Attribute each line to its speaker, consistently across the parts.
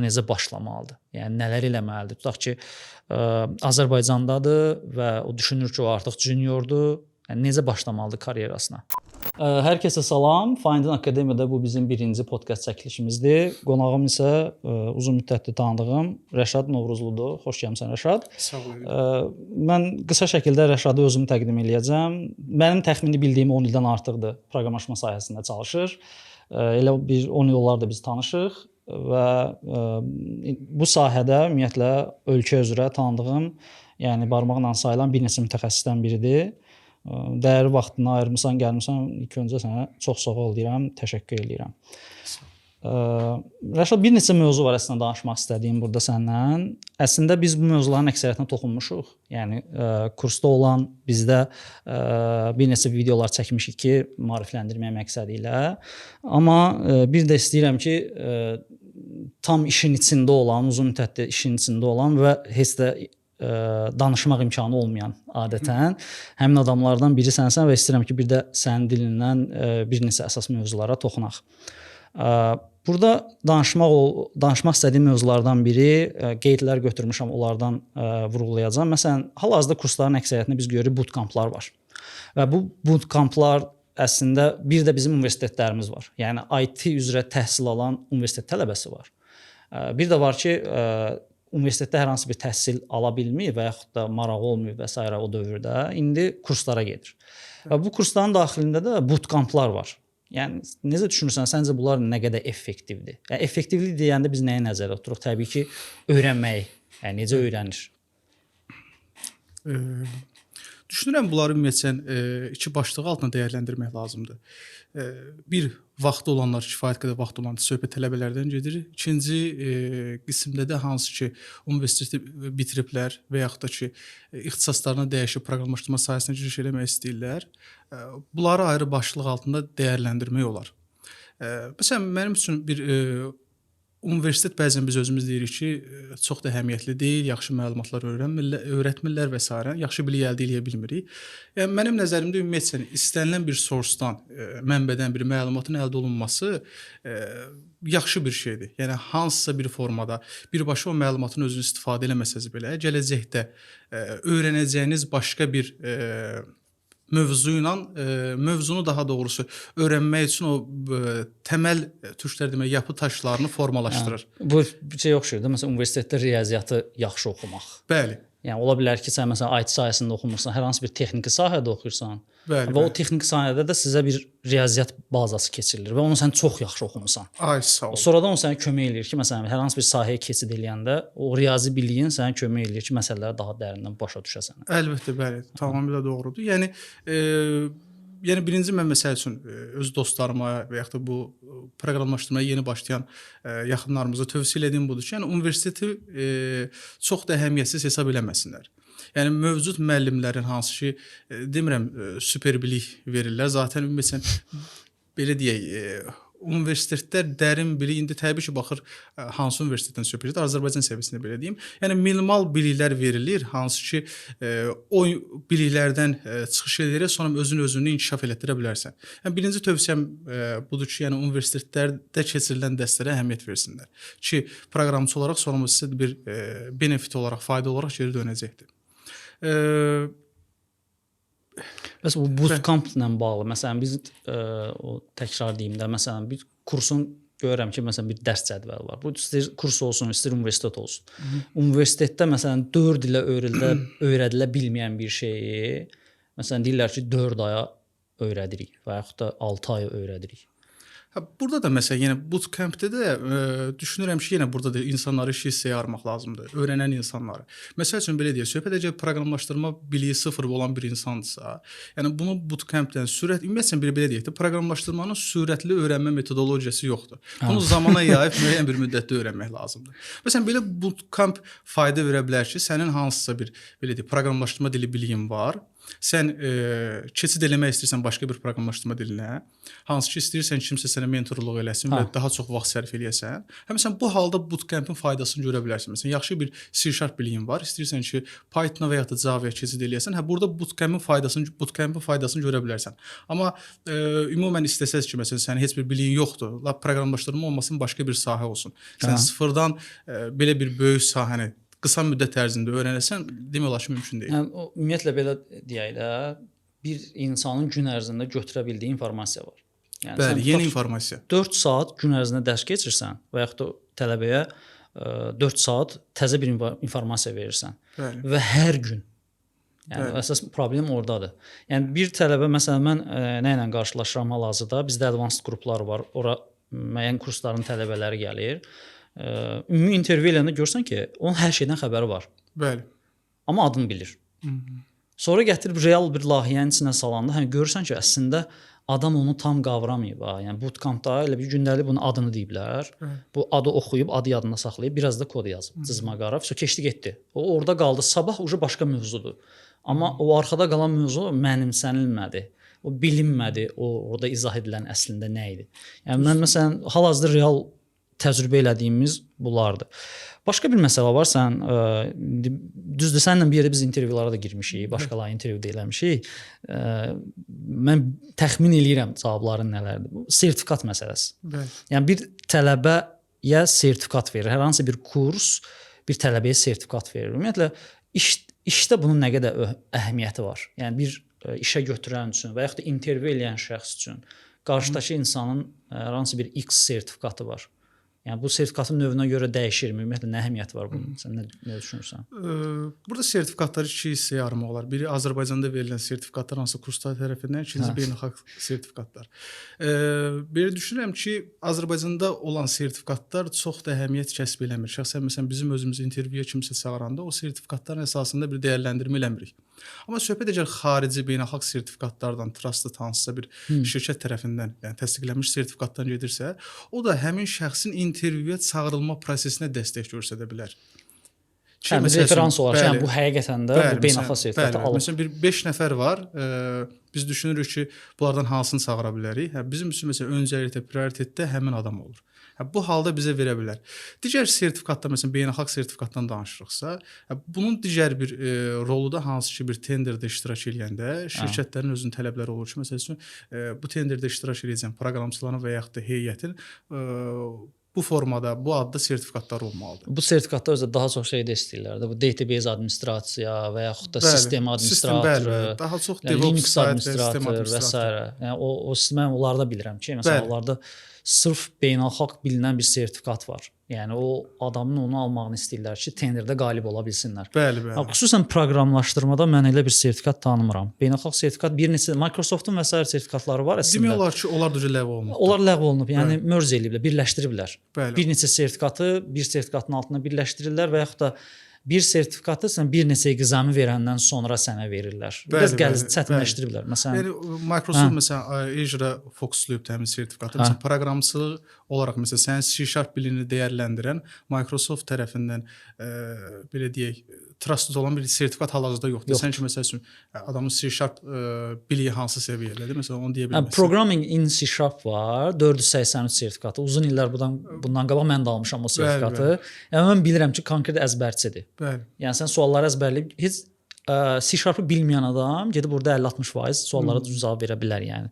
Speaker 1: necə başlamalıdır? Yəni nələr eləməlidir? Tutaq ki, Azərbaycandadır və o düşünür ki, o artıq juniordur. Yəni necə başlamalıdır karyerasına? Hər kəsə salam. Findin Akademiyada bu bizim birinci podkast çəkilişimizdir. Qonağım isə uzun müddətdir tanıdığım Rəşad Novruzludur. Xoş gəlmisən Rəşad.
Speaker 2: Sağ olun.
Speaker 1: Mən qısa şəkildə Rəşadı özümü təqdim edəcəm. Mənim təxmini bildiyim 10 ildən artıqdır proqramlaşma sahəsində çalışır. Elə bir 10 il olar da biz tanışıq və bu sahədə ümumiyyətlə ölkə üzrə tanıdığım, yəni barmaqla sayılan bir neçə mütəxəssisdən biridir. Dəyərli vaxtını ayırmısan, gəlmisən. İlk öncə sənə çox sağ ol deyirəm, təşəkkür edirəm. Rəşad, bir neçə mövzu var əslində danışmaq istədiyim burada səndən. Əslində biz bu mövzuların əksəriyyətinə toxunmuşuq. Yəni kursda olan bizdə bir neçə videolar çəkmişik ki, maarifləndirmək məqsədi ilə. Amma bir də istəyirəm ki, tam işin içində olan, uzun müddətli işin içində olan və heç də danışmaq imkanı olmayan adətən həmin adamlardan biri sənsən və istəyirəm ki, bir də sənin dilindən bir neçə əsas mövzulara toxunaq. Burada danışmaq istədiyim mövzulardan biri, qeydlər götürmüşəm, onlardan vurğulayacağam. Məsələn, hal-hazırda kursların əksəriyyətində biz görürük bootcamplar var. Və bu bootcamplar əslində bir də bizim universitetlərimiz var. Yəni IT üzrə təhsil alan universitet tələbəsi var. Bir də var ki, universitetdə hər hansı bir təhsil ala bilmir və yaxud da marağı olmuyor və s. o dövrdə indi kurslara gedir. Və bu kursların daxilində də bootcamplar var. Yəni necə düşünürsən, səncə bunlar nə qədər effektivdir? Yəni effektivlik deyəndə biz nəyə nəzərdə tuturuq? Təbii ki, öyrənmək. Yəni necə öyrənir?
Speaker 2: Düşünürəm bunları ümumiyyətlə iki başlığı altında dəyərləndirmək lazımdır. Bir, vaxtı olanlar, kifayət qədər vaxtı olan söhbət tələbələrdən gedir. İkinci qismdə də hansı ki, universiteti bitiriblər və yaxud da ki, ixtisaslarına dəyişib proqramlaşdırma sahəsinə giriş eləmək istəyirlər. Bunları ayrı başlıq altında dəyərləndirmək olar. Məsələn, mənim üçün bir universitet bəzən biz özümüz deyirik ki, çox da əhəmiyyətli deyil, yaxşı məlumatlar öyrətmirlər və s. yaxşı bilik əldə edə bilmirik. Yəni, mənim nəzərimdə ümumiyyətlə istənilən bir source-dan, mənbədən bir məlumatın əldə olunması yaxşı bir şeydir. Yəni, hansısa bir formada birbaşa o məlumatın özünü istifadə eləməsəz belə, gələcəkdə öyrənəcəyiniz başqa bir mövzunu daha doğrusu öyrənmək üçün o təməl türklər demək yapı taşlarını formalaşdırır.
Speaker 1: Bu bir şey oxşuyur da, məsələn universitetdə riyaziyyatı yaxşı oxumaq.
Speaker 2: Bəli.
Speaker 1: Yəni ola bilər ki, sən məsələn IT sahəsində oxumursan, hər hansı bir texniki sahədə oxuyursan.
Speaker 2: Bəli.
Speaker 1: Və o texniki sahədə də sizə bir riyaziyyat bazası keçirilir və onu sən çox yaxşı oxumusan.
Speaker 2: Ay sağ ol.
Speaker 1: Sonradan o sənə kömək eləyir ki, məsələn hər hansı bir sahəyə keçid eləyəndə o riyazi biliyin sənə kömək eləyir ki, məsələləri daha dərindən başa düşəsən.
Speaker 2: Əlbəttə, bəli, tamamilə doğrudur. Yəni birinci mən məsəl üçün öz dostlarıma və yaxud da bu proqramlaşdırmaya yeni başlayan yaxınlarımıza tövsiyə etdiyim budur ki, yəni universiteti çox da əhəmiyyətsiz hesab eləməsinlər. Yəni mövcud müəllimlərin hansı ki, demirəm super bilik verirlər. Zaten ümumiyyətlə belə deyək, universitetlər dərin bilik, indi təbii ki, baxır hansı universitetdən söhbət edir, Azərbaycan səviyyəsində belə deyim. Yəni minimal biliklər verilir, hansı ki, o biliklərdən çıxış edərək sonra özünü inkişaf elətdirə bilərsən. Yəni birinci tövsiyəm budur ki, yəni universitetlərdə keçirilən dərslərə əhəmiyyət versinlər ki, proqramçı olaraq sonra sizə bir benefit olaraq, fayda olaraq geri dönəcəkdir.
Speaker 1: Bəs bu bootcamp-la bağlı, məsələn biz o təkrar deyim də, məsələn bir kursun görürəm ki, məsələn bir dərs cədvəli var. Bu istəyir kurs olsun, istəyir universitet olsun. Universitetdə məsələn 4 ilə öyrədilə bilməyən bir şeyi, məsələn deyirlər ki, 4 aya öyrədirik və yaxud da 6 aya öyrədirik.
Speaker 2: Burada da məsələn, yəni bootcampdə də düşünürəm ki, yenə burada da insanları iki hissəyə ayırmaq lazımdır, öyrənən insanları. Məsəl üçün belə deyək, söhbət edəcək proqramlaşdırma biliyi sıfır olan bir insandırsa, yəni bunu bootcampdən ümumiyyətlə belə deyək də, proqramlaşdırmanın sürətli öyrənmə metodologiyası yoxdur. Bunu zamana yayıb müəyyən bir müddətdə öyrənmək lazımdır. Məsələn, belə bootcamp fayda verə bilər ki, sənin hansısa bir belə deyək, proqramlaşdırma dili biliyin var. sən keçid eləmək istəyirsən başqa bir proqramlaşdırma dilinə, hansı ki istəyirsən kimsə sənə mentorluq eləsin və daha çox vaxt sərf eləyəsən, həm sən bu halda bootcamp'in faydasını görə bilərsən. Məsələn, yaxşı bir C# biliyin var, istəyirsən ki Python-a və ya da Java-ya keçid eləyəsən, burada bootcamp'in faydasını görə bilərsən. Amma ümumən istəsəz ki, məsələn, sənin heç bir biliyin yoxdur, lap proqramlaşdırma olmasın, başqa bir sahə olsun. Sən sıfırdan belə bir böyük sahəni qısa müddət ərzində öyrənəsən, demək olar ki, mümkün deyil.
Speaker 1: Yəni ümumiyyətlə belə deyək də, bir insanın gün ərzində götürə bildiyi informasiya var. Yəni
Speaker 2: bəli, yeni informasiya.
Speaker 1: 4 saat gün ərzində dərs keçirsən və yaxud da tələbəyə 4 saat təzə bir informasiya verirsən.
Speaker 2: Bəli.
Speaker 1: Və hər gün. Yəni
Speaker 2: bəli.
Speaker 1: Əsas problem ordadır. Yəni bir tələbə məsələn mən nə ilə qarşılaşıram hal-hazırda? Bizdə advanced qruplar var. Ora müəyyən kursların tələbələri gəlir. Ümumi intervyu eləyəndə görsən ki, onun hər şeydən xəbəri var.
Speaker 2: Bəli.
Speaker 1: Amma adını bilir. Sonra gətirib real bir layihənin içinə salanda, hani görürsən ki, əslində adam onu tam qavramayıb. Yəni bootcampda elə bir gündəlik bunun adını deyiblər. Bu adı oxuyub, adı yadında saxlayıb, biraz da kod yazıb. Cızma-qara, keçdi getdi. O orada qaldı. Sabah ucu başqa mövzudur. Amma o arxada qalan mövzu mənimsənilmədi. O bilinmədi. O orada izah edilən əslində nə idi? Yəni mən məsələn hal-hazırda real təcrübə elədiyimiz bunlardır. Başqa bir məsələ var, sən düzdür, səninlə bir yerdə biz intervyulara da girmişik, başqaları intervyu da eləmişik. Mən təxmin eləyirəm cavabların nələrdir. Bu sertifikat məsələsi.
Speaker 2: Bəli.
Speaker 1: Yəni bir tələbəyə sertifikat verir. Hər hansı bir kurs bir tələbəyə sertifikat verir. Ümumiyyətlə işdə bunun nə qədər əhəmiyyəti var? Yəni bir işə götürən üçün və yaxud da intervyu eləyən şəxs üçün qarşıdakı insanın hər hansı bir X sertifikatı var. Yəni bu sertifikatın növünə görə dəyişirmi? Ümumiyyətlə nə əhəmiyyəti var bunun? Sən nə düşünürsən?
Speaker 2: Burada sertifikatları iki hissəyə ayırmaq olar. Biri Azərbaycanda verilən sertifikatlar hansı kurslar tərəfindən, ikinci beynəlxalq sertifikatlar. Belə düşünürəm ki, Azərbaycanda olan sertifikatlar çox da əhəmiyyət kəsb eləmir. Şəxsən məsələn bizim özümüz intervyuya kimsə çağıranda o sertifikatların əsasında bir dəyərləndirmə eləmirik. Amma söhbət əgər xarici beynəlxalq sertifikatlardan, trusted hansısa bir şirkət tərəfindən, yəni təsdiqlənmiş sertifikatdan gedirsə, o da həmin şəxsin intervyuya çağırılma prosesinə dəstək göstərə bilər.
Speaker 1: Yəni referans olaraq, yəni bu həqiqətən də bu beynəlxalq sertifikatı alıb.
Speaker 2: Məsələn bir 5 nəfər var. Biz düşünürük ki, bunlardan hansını çağıra bilərik? Bizim üçün məsələn öncəliklə, prioritetdə həmin adam olur. Bu halda bizə verə bilər. Digər sertifikatda, məsələn, beynəlxalq sertifikatdan danışırıqsa, bunun digər bir rolu da hansı ki, bir tenderdə iştirak edəndə şirkətlərin özünün tələbləri olur ki, məsələn, bu tenderdə iştirak edəcən proqramçıların və yaxud da heyətin bu formada, bu adda sertifikatlar olmalıdır.
Speaker 1: Bu sertifikatda özdə daha çox şey də istəyirlər də. Bu database administrasiya və yaxud da sistem administratoru,
Speaker 2: daha çox
Speaker 1: Linux administratoru və s. Yəni o mən onlarda bilirəm ki, məsələn, onlarda sırf beynəlxalq bilinən bir sertifikat var. Yəni o adamın onu almağını istəyirlər ki, tenderdə qalib ola bilsinlər.
Speaker 2: Bəli, bəli.
Speaker 1: Xüsusən proqramlaşdırmada mən elə bir sertifikat tanımıram. Beynəlxalq sertifikat bir neçə Microsoftun və s. sertifikatları var əslində.
Speaker 2: Demək olar ki, onlar da ləğv olunub.
Speaker 1: Onlar ləğv olunub, yəni mərc eləyiblər, birləşdiriblər.
Speaker 2: Bəli.
Speaker 1: Bir neçə sertifikatı bir sertifikatın altına birləşdirirlər və yaxud da bir sertifikatı sən bir neçə examı verəndən sonra sənə verirlər. Biraz çətinləşdiriblər. Məsələn,
Speaker 2: yəni Microsoft məsələn Azure fokuslayıb həmin sertifikatı. Məsələn, proqramçılıq olaraq məsələn sənin C# biliyini dəyərləndirən Microsoft tərəfindən belə deyək, trusted olan bir sertifikat hal-hazırda yoxdur. Sən ki məsəl üçün adamın C# biliyi hansı səviyyədədir? Məsələn, onu deyə bilmirsən.
Speaker 1: Programming in C# var, 483 sertifikatı. Uzun illər bundan qabaq mən də almışam o sertifikatı. Yəni mən bilirəm ki, konkret əzbərçidir.
Speaker 2: Bəli.
Speaker 1: Yəni sən sualları əzbərləyib heç C# bilməyən adam gedib burada 50-60% suallara cavab verə bilər yəni.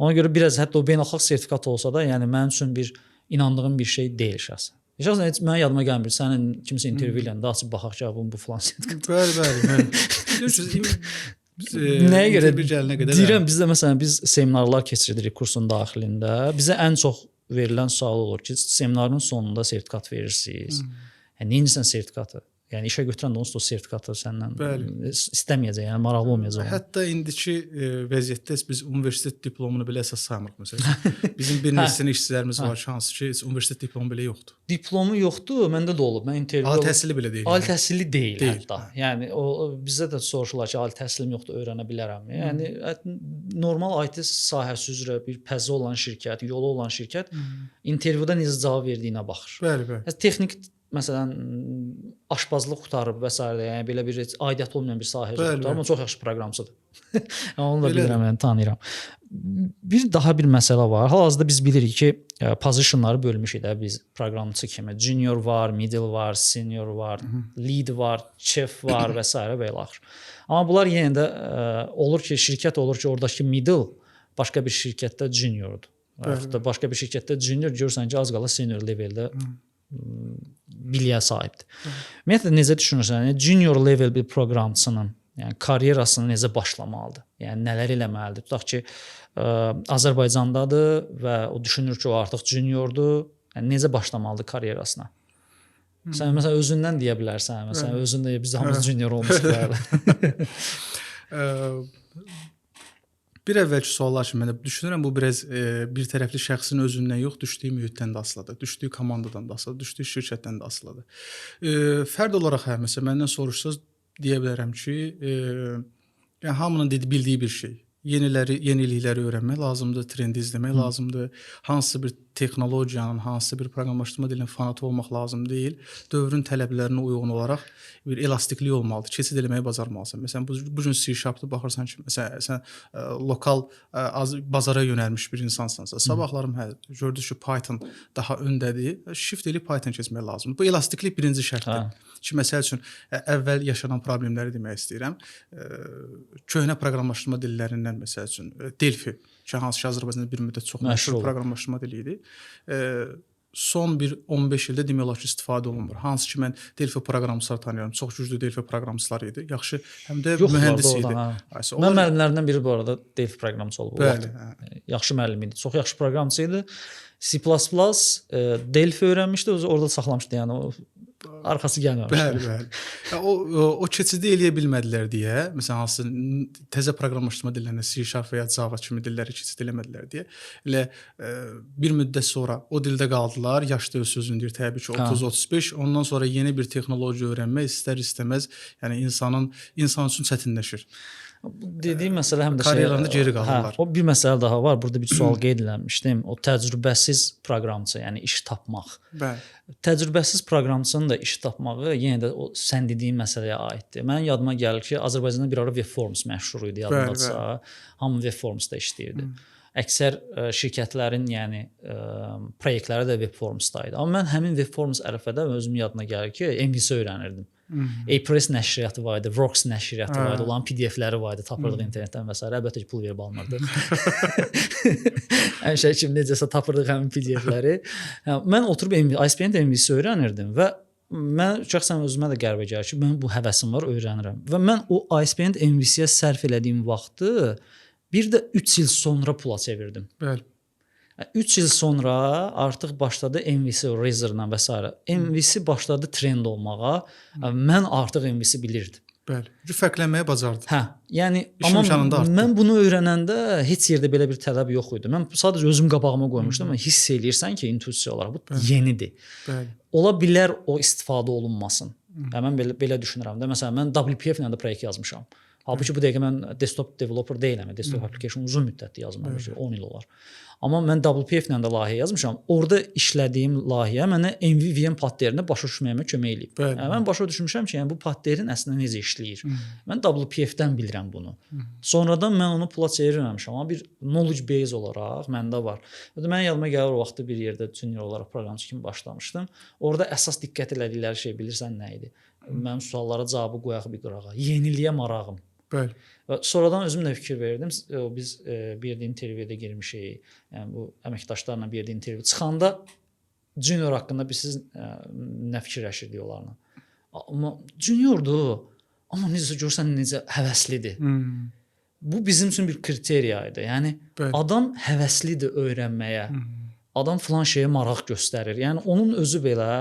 Speaker 1: Ona görə biraz hətta o beynəlxalq sertifikat olsa da, yəni mənim üçün bir inandığım bir şey deyil şəxsən. Şəxsən heç mənə yadıma gəlmir. Sənin kimsə intervyu eləyəndə açıb baxaq ki, bu filan sertifikat.
Speaker 2: Bəli.
Speaker 1: Nəyə görə deyirəm, bizdə məsələn biz seminarlar keçiririk kursun daxilində. Bizə ən çox verilən sual olur ki, seminarın sonunda sertifikat verirsiniz. Yəni neyinsən sertifikatı? Yəni işə götürəndə onsuz da sertifikatı səndən istəməyəcək, yəni maraqlı olmayacaq.
Speaker 2: Hətta indiki vəziyyətdə biz universitet diplomunu belə əsas saymırıq məsələn. Bizim bir neçə işçilərimiz var, hansı ki, universitet diplomu belə yoxdur.
Speaker 1: Diplomu yoxdur, məndə də olub. Mən intervyu
Speaker 2: ali təhsilli belə deyil.
Speaker 1: Ali təhsilli deyil hətta. Yəni o bizə də soruşurlar ki, ali təhsilim yoxdur, öyrənə bilərəm. Yəni normal IT sahəsi üzrə bir pəzi olan şirkət, yolu olan şirkət intervyuda necə cavab verdiyinə baxır.
Speaker 2: Bəli.
Speaker 1: Texnik məsələn aşbazlıq qutarıb və s. yəni belə bir aidiyyəti olmayan bir sahəyə qutarıb, amma çox yaxşı proqramçıdır. Onu da bilirəm, yəni tanıyıram. Bir daha bir məsələ var. Hal-hazırda biz bilirik ki, pozitionları bölmüşük də biz proqramçı kimi. Junior var, middle var, senior var, lead var, chef var və s. və ilə axır. Amma bunlar yenə də olur ki, şirkət olur ki, oradakı middle başqa bir şirkətdə juniordur. Yaxud da başqa bir şirkətdə junior görürsən ki, az qala senior leveldə biliyə sahibdir. Ümumiyyətlə necə düşünürsən? Yəni junior level bir proqramçının yəni karyerasını necə başlamalıdır? Yəni nələr eləməlidir? Tutaq ki, Azərbaycandadır və o düşünür ki, o artıq juniordur. Yəni necə başlamalıdır karyerasına? Sən məsələn özündən deyə bilərsən. Məsələn özün də biz hamımız junior olmuşuq.
Speaker 2: Bir əvvəlki suallar kimi mən düşünürəm bu biraz bir tərəfli şəxsin özündən yox, düşdüyü mühitdən də asılıdır, düşdüyü komandadan da asılıdır, düşdüyü şirkətdən də asılıdır. Fərd olaraq məsələn məndən soruşsaz deyə bilərəm ki, yəni hamının bildiyi bir şey. Yenilikləri öyrənmək lazımdır, trendi izləmək lazımdır. Hansısa bir texnologiyanın, hansısa bir proqramlaşdırma dilinin fanatı olmaq lazım deyil. Dövrün tələblərinə uyğun olaraq bir elastiklik olmalıdır. Keçid eləməyi bacarmalısan. Məsələn, bu gün C#-da baxırsan ki, məsələn, sən lokal bazara yönəlmiş bir insansansa, sabahlarım gördünüz ki, Python daha öndədir, shift eləyib Python keçmək lazımdır. Bu elastiklik birinci şərtdir. Ki, məsəl üçün, əvvəl yaşanan problemləri demək istəyirəm. Köhnə proqramlaşdırma dillərindən, məsəl üçün, Delphi, ki, hansı ki, Azərbaycanda bir müddət çox məşhur proqramlaşdırma dili idi. Son bir 15 ildə demək olar ki, istifadə olunmur. Hansı ki, mən Delphi proqramçılar tanıyıram. Çox güclü Delphi proqramçılar idi. Yaxşı, həm də mühəndis idi.
Speaker 1: Mən müəllimlərindən biri bu arada Delphi proqramçı olub. Yaxşı müəllim idi. Çox yaxşı proqramçı idi. C++, Delphi öyrənmişdi, orada saxlamışdı. Yəni o arxası gəlməmişdi.
Speaker 2: Bəli. O keçidi eləyə bilmədilər deyə, məsələn, hansı təzə proqramlaşdırma dillərinə C# və ya Java kimi dilləri keçid eləmədilər deyə, elə bir müddət sonra o dildə qaldılar. Yaşda öz sözünü deyir, təbii ki, 30-35. Ondan sonra yeni bir texnologiya öyrənmək istər-istəməz, yəni insan üçün çətinləşir.
Speaker 1: Dediyim məsələ həm də
Speaker 2: karyerlərində geri qalırlar.
Speaker 1: O bir məsələ daha var. Burada bir sual qeyd edilmişdim. O təcrübəsiz proqramçı, yəni iş tapmaq.
Speaker 2: Bəli.
Speaker 1: Təcrübəsiz proqramçının da iş tapmağı yenə də o sən dediyin məsələyə aiddir. Mənim yadıma gəlir ki, Azərbaycanda bir ara Webforms məşhur idi, yadımdaca. Hamı Webformsda işləyirdi. Əksər şirkətlərin, yəni proyektləri də Webformsda idi. Amma mən həmin Webforms ərəfədə özüm yadıma gəlir ki, MVC öyrənirdim. A-Press nəşriyyatı var idi, Vox nəşriyyatı var idi, olan PDF-ləri var idi, tapırdıq internetdən və s. Əlbəttə ki, pul verib alınırdı. Həmişə kim necəsə tapırdıq həmin PDF-ləri. Mən oturub ISP-nin MVC öyrənirdim və mən şəxsən özümə də qəribə gəlir ki, mənim bu həvəsim var, öyrənirəm. Və mən o ISP-nin MVC-yə sərf elədiyim vaxtı bir də 3 il sonra pula çevirdim.
Speaker 2: Bəli.
Speaker 1: 3 il sonra artıq başladı MVC Razor-la və s. MVC başladı trend olmağa. Mən artıq MVC bilirdim.
Speaker 2: Bəli. Fərqlənməyə bacardı.
Speaker 1: Yəni amma mən bunu öyrənəndə heç yerdə belə bir tələb yox idi. Mən sadəcə özüm qabağıma qoymuşdum. Amma hiss eləyirsən ki, intuisiya olaraq bu yenidir.
Speaker 2: Bəli.
Speaker 1: Ola bilər o istifadə olunmasın. Mən belə düşünürəm də. Məsələn, mən WPF-lə də proyekt yazmışam. Halbuki bu dəqiqə mən desktop developer deyiləm. Desktop application uzun müddətli yazmamışam, 10 il olar. Amma mən WPF-lə də layihə yazmışam. Orada işlədiyim layihə mənə MVVM patterini başa düşməyimə kömək eləyib. Yəni mən başa düşmüşəm ki, yəni bu patterin əslində necə işləyir. Mən WPF-dən bilirəm bunu. Sonradan mən onu pula çevirməmişəm, amma bir knowledge base olaraq məndə var. Mən yadıma gəlir o vaxtda bir yerdə junior olaraq proqramçı kimi başlamışdım. Orada əsas diqqət elədikləri şey bilirsən nə idi? Mənim suallara cavabı qoyaq bir qırağa. Yeniliyə marağım.
Speaker 2: Bəli.
Speaker 1: Və sonradan özüm də fikir verdim. Biz bir də intervyuya girmişik. Yəni bu əməkdaşlarla bir də intervyu çıxanda junior haqqında biz siz nə fikirləşirdik onlarla. Amma juniordur. Amma necə görsən necə həvəslidir. Bu bizim üçün bir kriteriya idi. Yəni adam həvəslidir öyrənməyə. Adam filan şeyə maraq göstərir. Yəni onun özü belə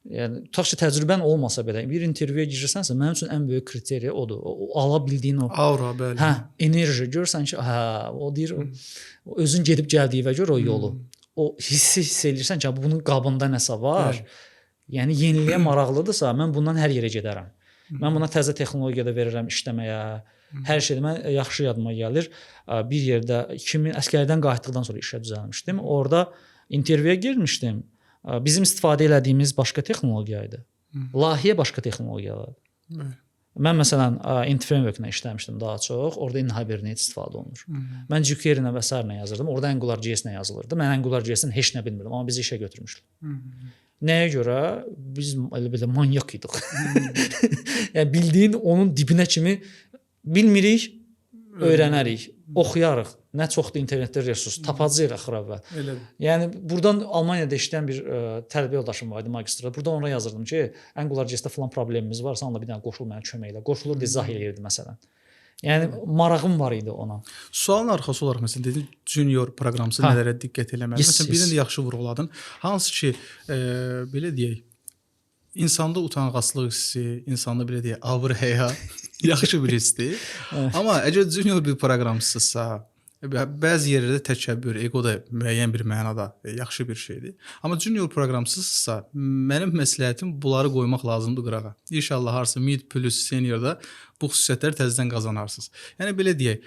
Speaker 1: yəni tutaq ki, təcrübən olmasa belə bir intervyuya girsənsə, mənim üçün ən böyük kriteriya odur. O ala bildiyin o
Speaker 2: aura, bəli.
Speaker 1: Enerji görsən ki, o deyir, o özün gedib gəldiyinə görə o yolu. O hiss eləyirsən ki, bunun qabında nəsə var. Yəni yeniliyə maraqlıdırsa, mən bundan hər yerə gedərəm. Mən buna təzə texnologiyada verirəm işləməyə. Hər şeydə mən yaxşı yadıma gəlir. Bir yerdə 2000 əsgərlikdən qayıtdıqdan sonra işə düzəlmişdim. Orada intervyuya girmişdim. bizim istifadə etdiyimiz başqa texnologiya idi. Layihə başqa texnologiyalar. Mən məsələn Int Framework-la işləmişdim daha çox. Orada Hibernate istifadə olunur. Mən jQuery-nə və s. yazırdım. Orada AngularJS-nə yazılırdı. Mən AngularJS-in heç nə bilmirdim, amma bizi işə götürmüşdülər. Nəyə görə? Biz elə manyak idik. Yəni bildiyin onun dibinə kimi bilmirik, öyrənərik, oxuyarıq. Nə çoxdur internetdə resurs, tapacağıq axır əvvəl. Yəni burdan Almaniyada işləyən bir tələbə yoldaşım var idi magistrda. Burada ona yazırdım ki, AngularJS-də falan problemimiz var, sən ona bir dənə qoşul mənə kömək elə. Qoşulur izah eləyirdi məsələn. Yəni marağım var idi ona.
Speaker 2: Sualın arxası olaraq məsələn dedin junior proqramçı nələrə diqqət eləməli. Məsələn birini də yaxşı vurğuladın. Hansı ki belə deyək, insanda utanğaçlıq hissi, insanda belə deyək, abır-həya yaxşı bir hissdir. Amma əgər junior bir proqramçısınızsa, bəzi yerlərdə təkəbbür, ego da müəyyən bir mənada yaxşı bir şeydir. Amma junior proqramçısınızsa, mənim məsləhətim bunları qoymaq lazımdır qırağa. İnşallah harsa mid plus seniorda bu xüsusiyyətləri təzədən qazanarsınız. Yəni belə deyək,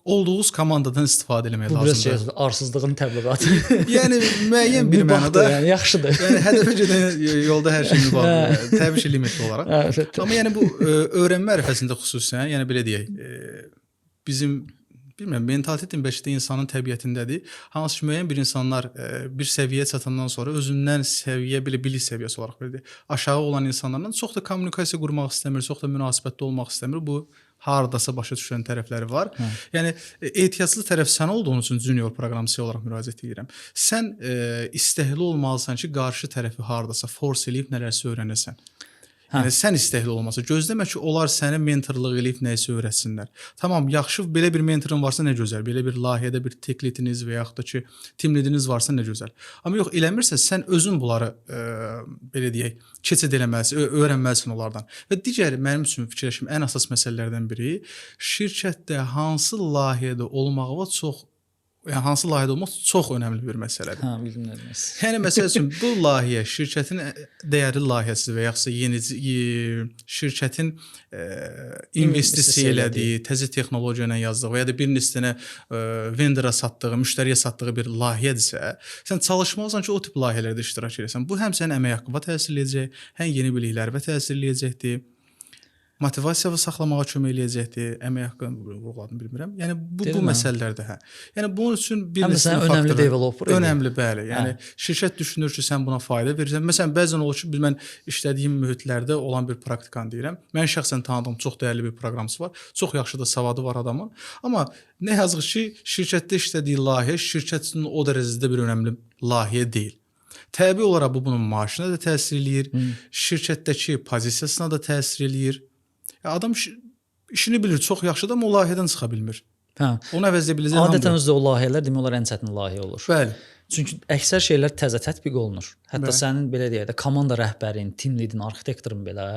Speaker 2: olduğunuz komandadan istifadə etmək lazımdır.
Speaker 1: Bu arsızlığın təbliğatı.
Speaker 2: Yəni müəyyən bir mənada,
Speaker 1: yəni yaxşıdır.
Speaker 2: Yəni hədəfə gedən yolda hər şey mübahdır. Təbii ki, limitli olaraq. Amma yəni bu öyrənmə ərəfəsində xüsusən, yəni belə deyək, bizim bilmirəm, mentalitetin bəlkə də insanın təbiətindədir. Hansı ki, müəyyən bir insanlar bir səviyyəyə çatandan sonra özündən səviyyə, belə bilik səviyyəsi olaraq belə deyək, aşağı olan insanlarla çox da kommunikasiya qurmaq istəmir, çox da münasibətdə olmaq istəmir. Bu hardasa başa düşən tərəfləri var. Yəni ehtiyaclı tərəf sən olduğun üçün junior proqramçı olaraq müraciət edirəm. Sən istəkli olmalısan ki, qarşı tərəfi hardasa force eləyib nələrsə öyrənəsən. Yəni sən istəkli olmasa, gözləmə ki, onlar səni mentorluq eləyib nəyisə öyrətsinlər. Tamam, yaxşı belə bir mentorun varsa nə gözəl. Belə bir layihədə bir tech leadiniz və yaxud da ki, team leadiniz varsa nə gözəl. Amma yox, eləmirsə sən özün bunları belə deyək, keçid eləməlisən, öyrənməlisən onlardan. Və digər mənim üçün fikirləşim ən əsas məsələlərdən biri şirkətdə hansı layihədə olmağı hansı layihədə olmaq çox önəmli bir məsələdir.
Speaker 1: Hə, bildim nə demək.
Speaker 2: Yəni məsəl üçün bu layihə şirkətin dəyərli layihəsi və yaxud yeni şirkətin investisiya elədiyi, təzə texnologiya ilə yazdığı və ya da bir neçə vendora satdığı, müştəriyə satdığı bir layihədirsə, sən çalışmalısan ki, o tip layihələrdə iştirak edesən. Bu həm sənin əmək haqqına təsir eləyəcək, həm yeni biliklərə təsir eləyəcəkdir. Motivasiyanı saxlamağa kömək eləyəcəkdir, əmək haqqını vurğuladım bilmirəm. Yəni bu məsələlərdə hə. Yəni bunun üçün bir neçə
Speaker 1: önəmli developer.
Speaker 2: Önəmli, bəli. Yəni şirkət düşünür ki, sən buna fayda verirsən. Məsələn, bəzən olur ki, mən işlədiyim mühitlərdə olan bir praktikan deyirəm. Mən şəxsən tanıdığım çox dəyərli bir proqramçı var. Çox yaxşı da savadı var adamın. Amma nə yazıq ki, şirkətdə işlədiyi layihə şirkət üçün o dərəcədə bir önəmli layihə deyil. Təbii olaraq bu bunun maaşına da təsir eləyir, şirkətdəki pozisiyasına da təsir eləyir. Adam işini bilir, çox yaxşıdır, amma o layihədən çıxa bilmir.
Speaker 1: Hə.
Speaker 2: Onu əvəzləyə biləcək.
Speaker 1: Adətən özdə o layihələr demək olar ən çətin layihə olur.
Speaker 2: Bəli.
Speaker 1: Çünki əksər şeylər təzə tətbiq olunur. Hətta sənin belə deyək də komanda rəhbərin, team leadin, arxitektorun belə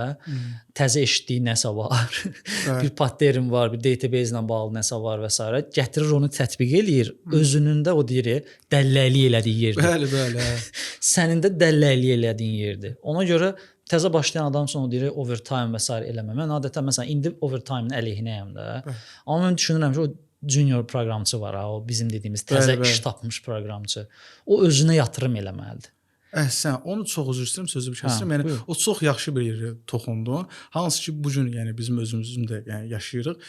Speaker 1: təzə eşitdiyi nəsə var. Bir pattern var, bir database ilə bağlı nəsə var və s. Gətirir onu tətbiq eləyir. Özünün də o deyir, dəlləklik elədiyi yerdir.
Speaker 2: Bəli, bəli.
Speaker 1: Sənin də dəlləklik elədiyin yerdir. Ona görə təzə başlayan adam üçün o deyir overtime və s. eləmə. Mən adətən məsələn indi overtime-ın əleyhinəyəm də. Amma mən düşünürəm ki, o junior proqramçı var, o bizim dediyimiz təzə iş tapmış proqramçı. O özünə yatırım eləməlidir.
Speaker 2: Əhsən, onu çox üzr istəyirəm, sözü kəsirəm. Yəni o çox yaxşı bir yerə toxundun. Hansı ki bu gün yəni bizim özümüzün də yəni yaşayırıq.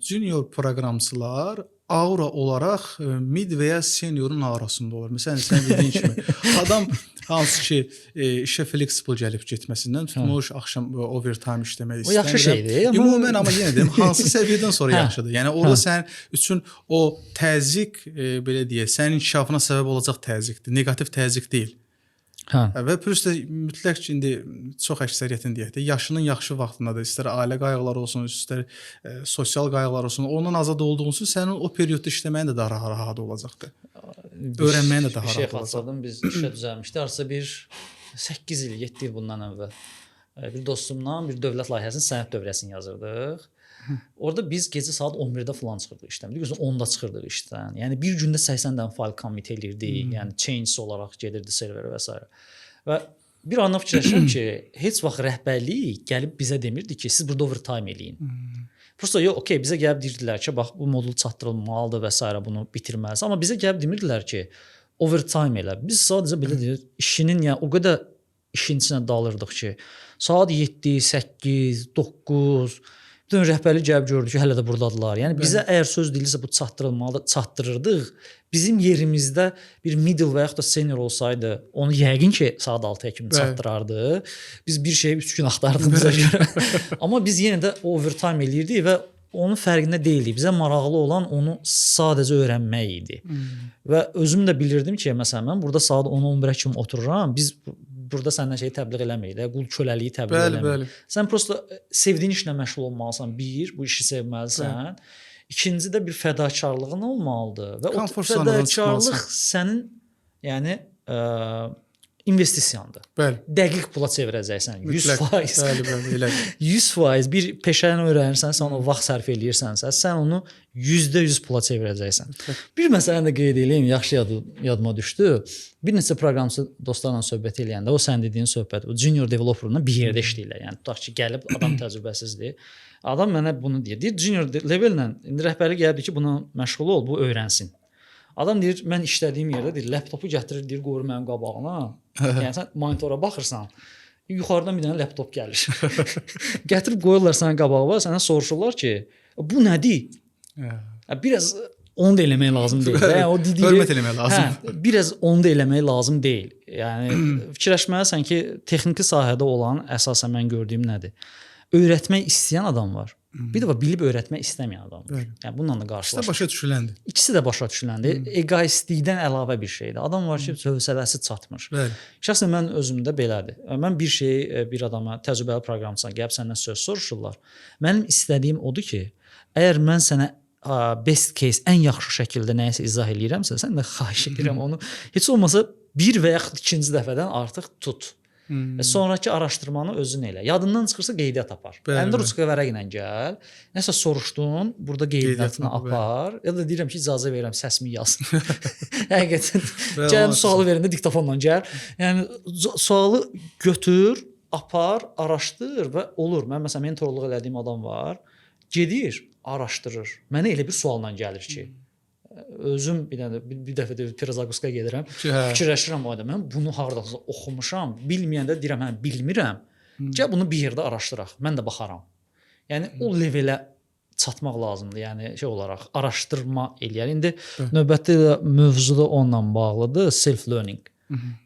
Speaker 2: Junior proqramçılar aura olaraq mid və ya seniorun arasında olur. Məsələn, sən dediyin kimi adam hansı ki işə flexible gəlib getməsindən tutmuş, axşam overtime işləmək istəyir.
Speaker 1: O yaxşı şeydir.
Speaker 2: Ümumən amma yenə deyim, hansı səviyyədən sonra yaxşıdır. Yəni orada sənin üçün o təzyiq belə deyək, sənin inkişafına səbəb olacaq təzyiqdir. Neqativ təzyiq deyil.
Speaker 1: Hə.
Speaker 2: Və plus da mütləq ki, indi çox əksəriyyətin deyək də, yaşının yaxşı vaxtında da istər ailə qayğıları olsun, istər sosial qayğılar olsun, ondan azad olduğun üçün sənin o periodda işləməyin də daha rahat olacaqdır. Öyrənməyin də daha rahat olacaq.
Speaker 1: Bir şey xatırladım, biz işə düzəlmişdi. Arsa bir 8 il, 7 il bundan əvvəl. Bir dostumla bir dövlət layihəsinin sənəd dövrəsini yazırdıq. Orada biz gecə saat 11-də falan çıxırdıq işdən. Biz 10-da çıxırdıq işdən. Yəni bir gündə 80 dənə fayl commit elirdik. Yəni change olaraq gedirdi serverə və s. Və bir anda fikirləşirəm ki, heç vaxt rəhbərlik gəlib bizə demirdi ki, siz burada overtime eləyin. Prosta yox, okey, bizə gəlib deyirdilər ki, bax bu modul çatdırılmalıdır və s. bunu bitirməlisən. Amma bizə gəlib demirdilər ki, overtime elə. Biz sadəcə belə deyir, işinin yəni o qədər işin içinə dalırdıq ki, saat 7, 8, 9 bütün rəhbərlik gəlib gördü ki, hələ də burdadılar. Yəni bizə əgər söz deyilsə bu çatdırılmalı, çatdırırdıq. Bizim yerimizdə bir middle və yaxud da senior olsaydı, onu yəqin ki, saat 6-ya kimi çatdırardı. Biz bir şeyi 3 gün axtardıq bizə görə. Amma biz yenə də overtime eləyirdik və onun fərqində deyildik. Bizə maraqlı olan onu sadəcə öyrənmək idi. Və özüm də bilirdim ki, məsələn mən burada saat 10-11-ə kimi otururam. Biz burada səndən şeyi təbliğ eləməyik də, qul köləliyi təbliğ eləməyik. Sən prosta sevdiyin işlə məşğul olmalısan. Bir, bu işi sevməlisən. İkinci də bir fədakarlığın olmalıdır və o fədakarlıq sənin yəni investisiyandır.
Speaker 2: Bəli.
Speaker 1: Dəqiq pula çevirəcəksən. 100%.
Speaker 2: Bəli, elə.
Speaker 1: 100% bir peşəni öyrənirsən, sən o vaxt sərf eləyirsənsə, sən onu %100 pula çevirəcəksən. Bir məsələni də qeyd edeyim, yaxşı yadıma düşdü. Bir neçə proqramçı dostlarla söhbət eləyəndə o sən dediyin söhbət, o junior developerla bir yerdə işləyirlər. Yəni tutaq ki, gəlib adam təcrübəsizdir. Adam mənə bunu deyir. Deyir junior levellə indi rəhbərlik gəldi ki, buna məşğul ol, bu öyrənsin. Adam deyir, mən işlədiyim yerdə deyir, laptopu gətirir, deyir, qoyur mənim qabağına. Yəni sən monitora baxırsan, yuxarıdan bir dənə laptop gəlir. Gətirib qoyurlar sənin qabağına, səndən soruşurlar ki, bu nədir? Biraz onu da eləmək lazım deyil. Yəni o dediyi
Speaker 2: hörmət eləmək lazım.
Speaker 1: Hə, biraz onu da eləmək lazım deyil. Yəni fikirləşməlisən ki, texniki sahədə olan əsasən mən gördüyüm nədir? Öyrətmək istəyən adam var. Bir də var, bilib öyrətmək istəməyən adam var. Yəni bununla da qarşılaşır.
Speaker 2: İkisi də başa düşüləndir.
Speaker 1: İkisi də başa düşüləndir. Egoistlikdən əlavə bir şeydir. Adam var ki, hövsələsi çatmır.
Speaker 2: Bəli.
Speaker 1: Şəxsən mən özümdə belədir. Mən bir şeyi bir adama, təcrübəli proqramçısan gəlib səndən söz soruşurlar. Mənim istədiyim odur ki, əgər mən sənə best case, ən yaxşı şəkildə nəyisə izah eləyirəmsə, sən də xahiş edirəm onu heç olmasa bir və yaxud ikinci dəfədən artıq tut. Sonrakı araşdırmanı özün elə. Yadından çıxırsa qeydiyyat apar. Əlində ruçka vərəqlə gəl. Nəsə soruşdun, burada qeydiyyatını apar. Ya da deyirəm ki, icazə verirəm, səsimi yaz. Həqiqətən. Gəl sualı verəndə diktafonla gəl. Yəni sualı götür, apar, araşdır və olur. Mən məsələn mentorluq elədiyim adam var. Gedir, araşdırır. Mənə elə bir sualla gəlir ki, özüm bir dəfə də Petrozavodskaya gedirəm. Fikirləşirəm o adam, mən bunu hardasa oxumuşam, bilməyəndə deyirəm, hə, bilmirəm. Gəl bunu bir yerdə araşdıraq. Mən də baxaram. Yəni o levelə çatmaq lazımdır. Yəni şey olaraq araşdırma eləyər. İndi növbəti mövzuda onunla bağlıdır, self learning.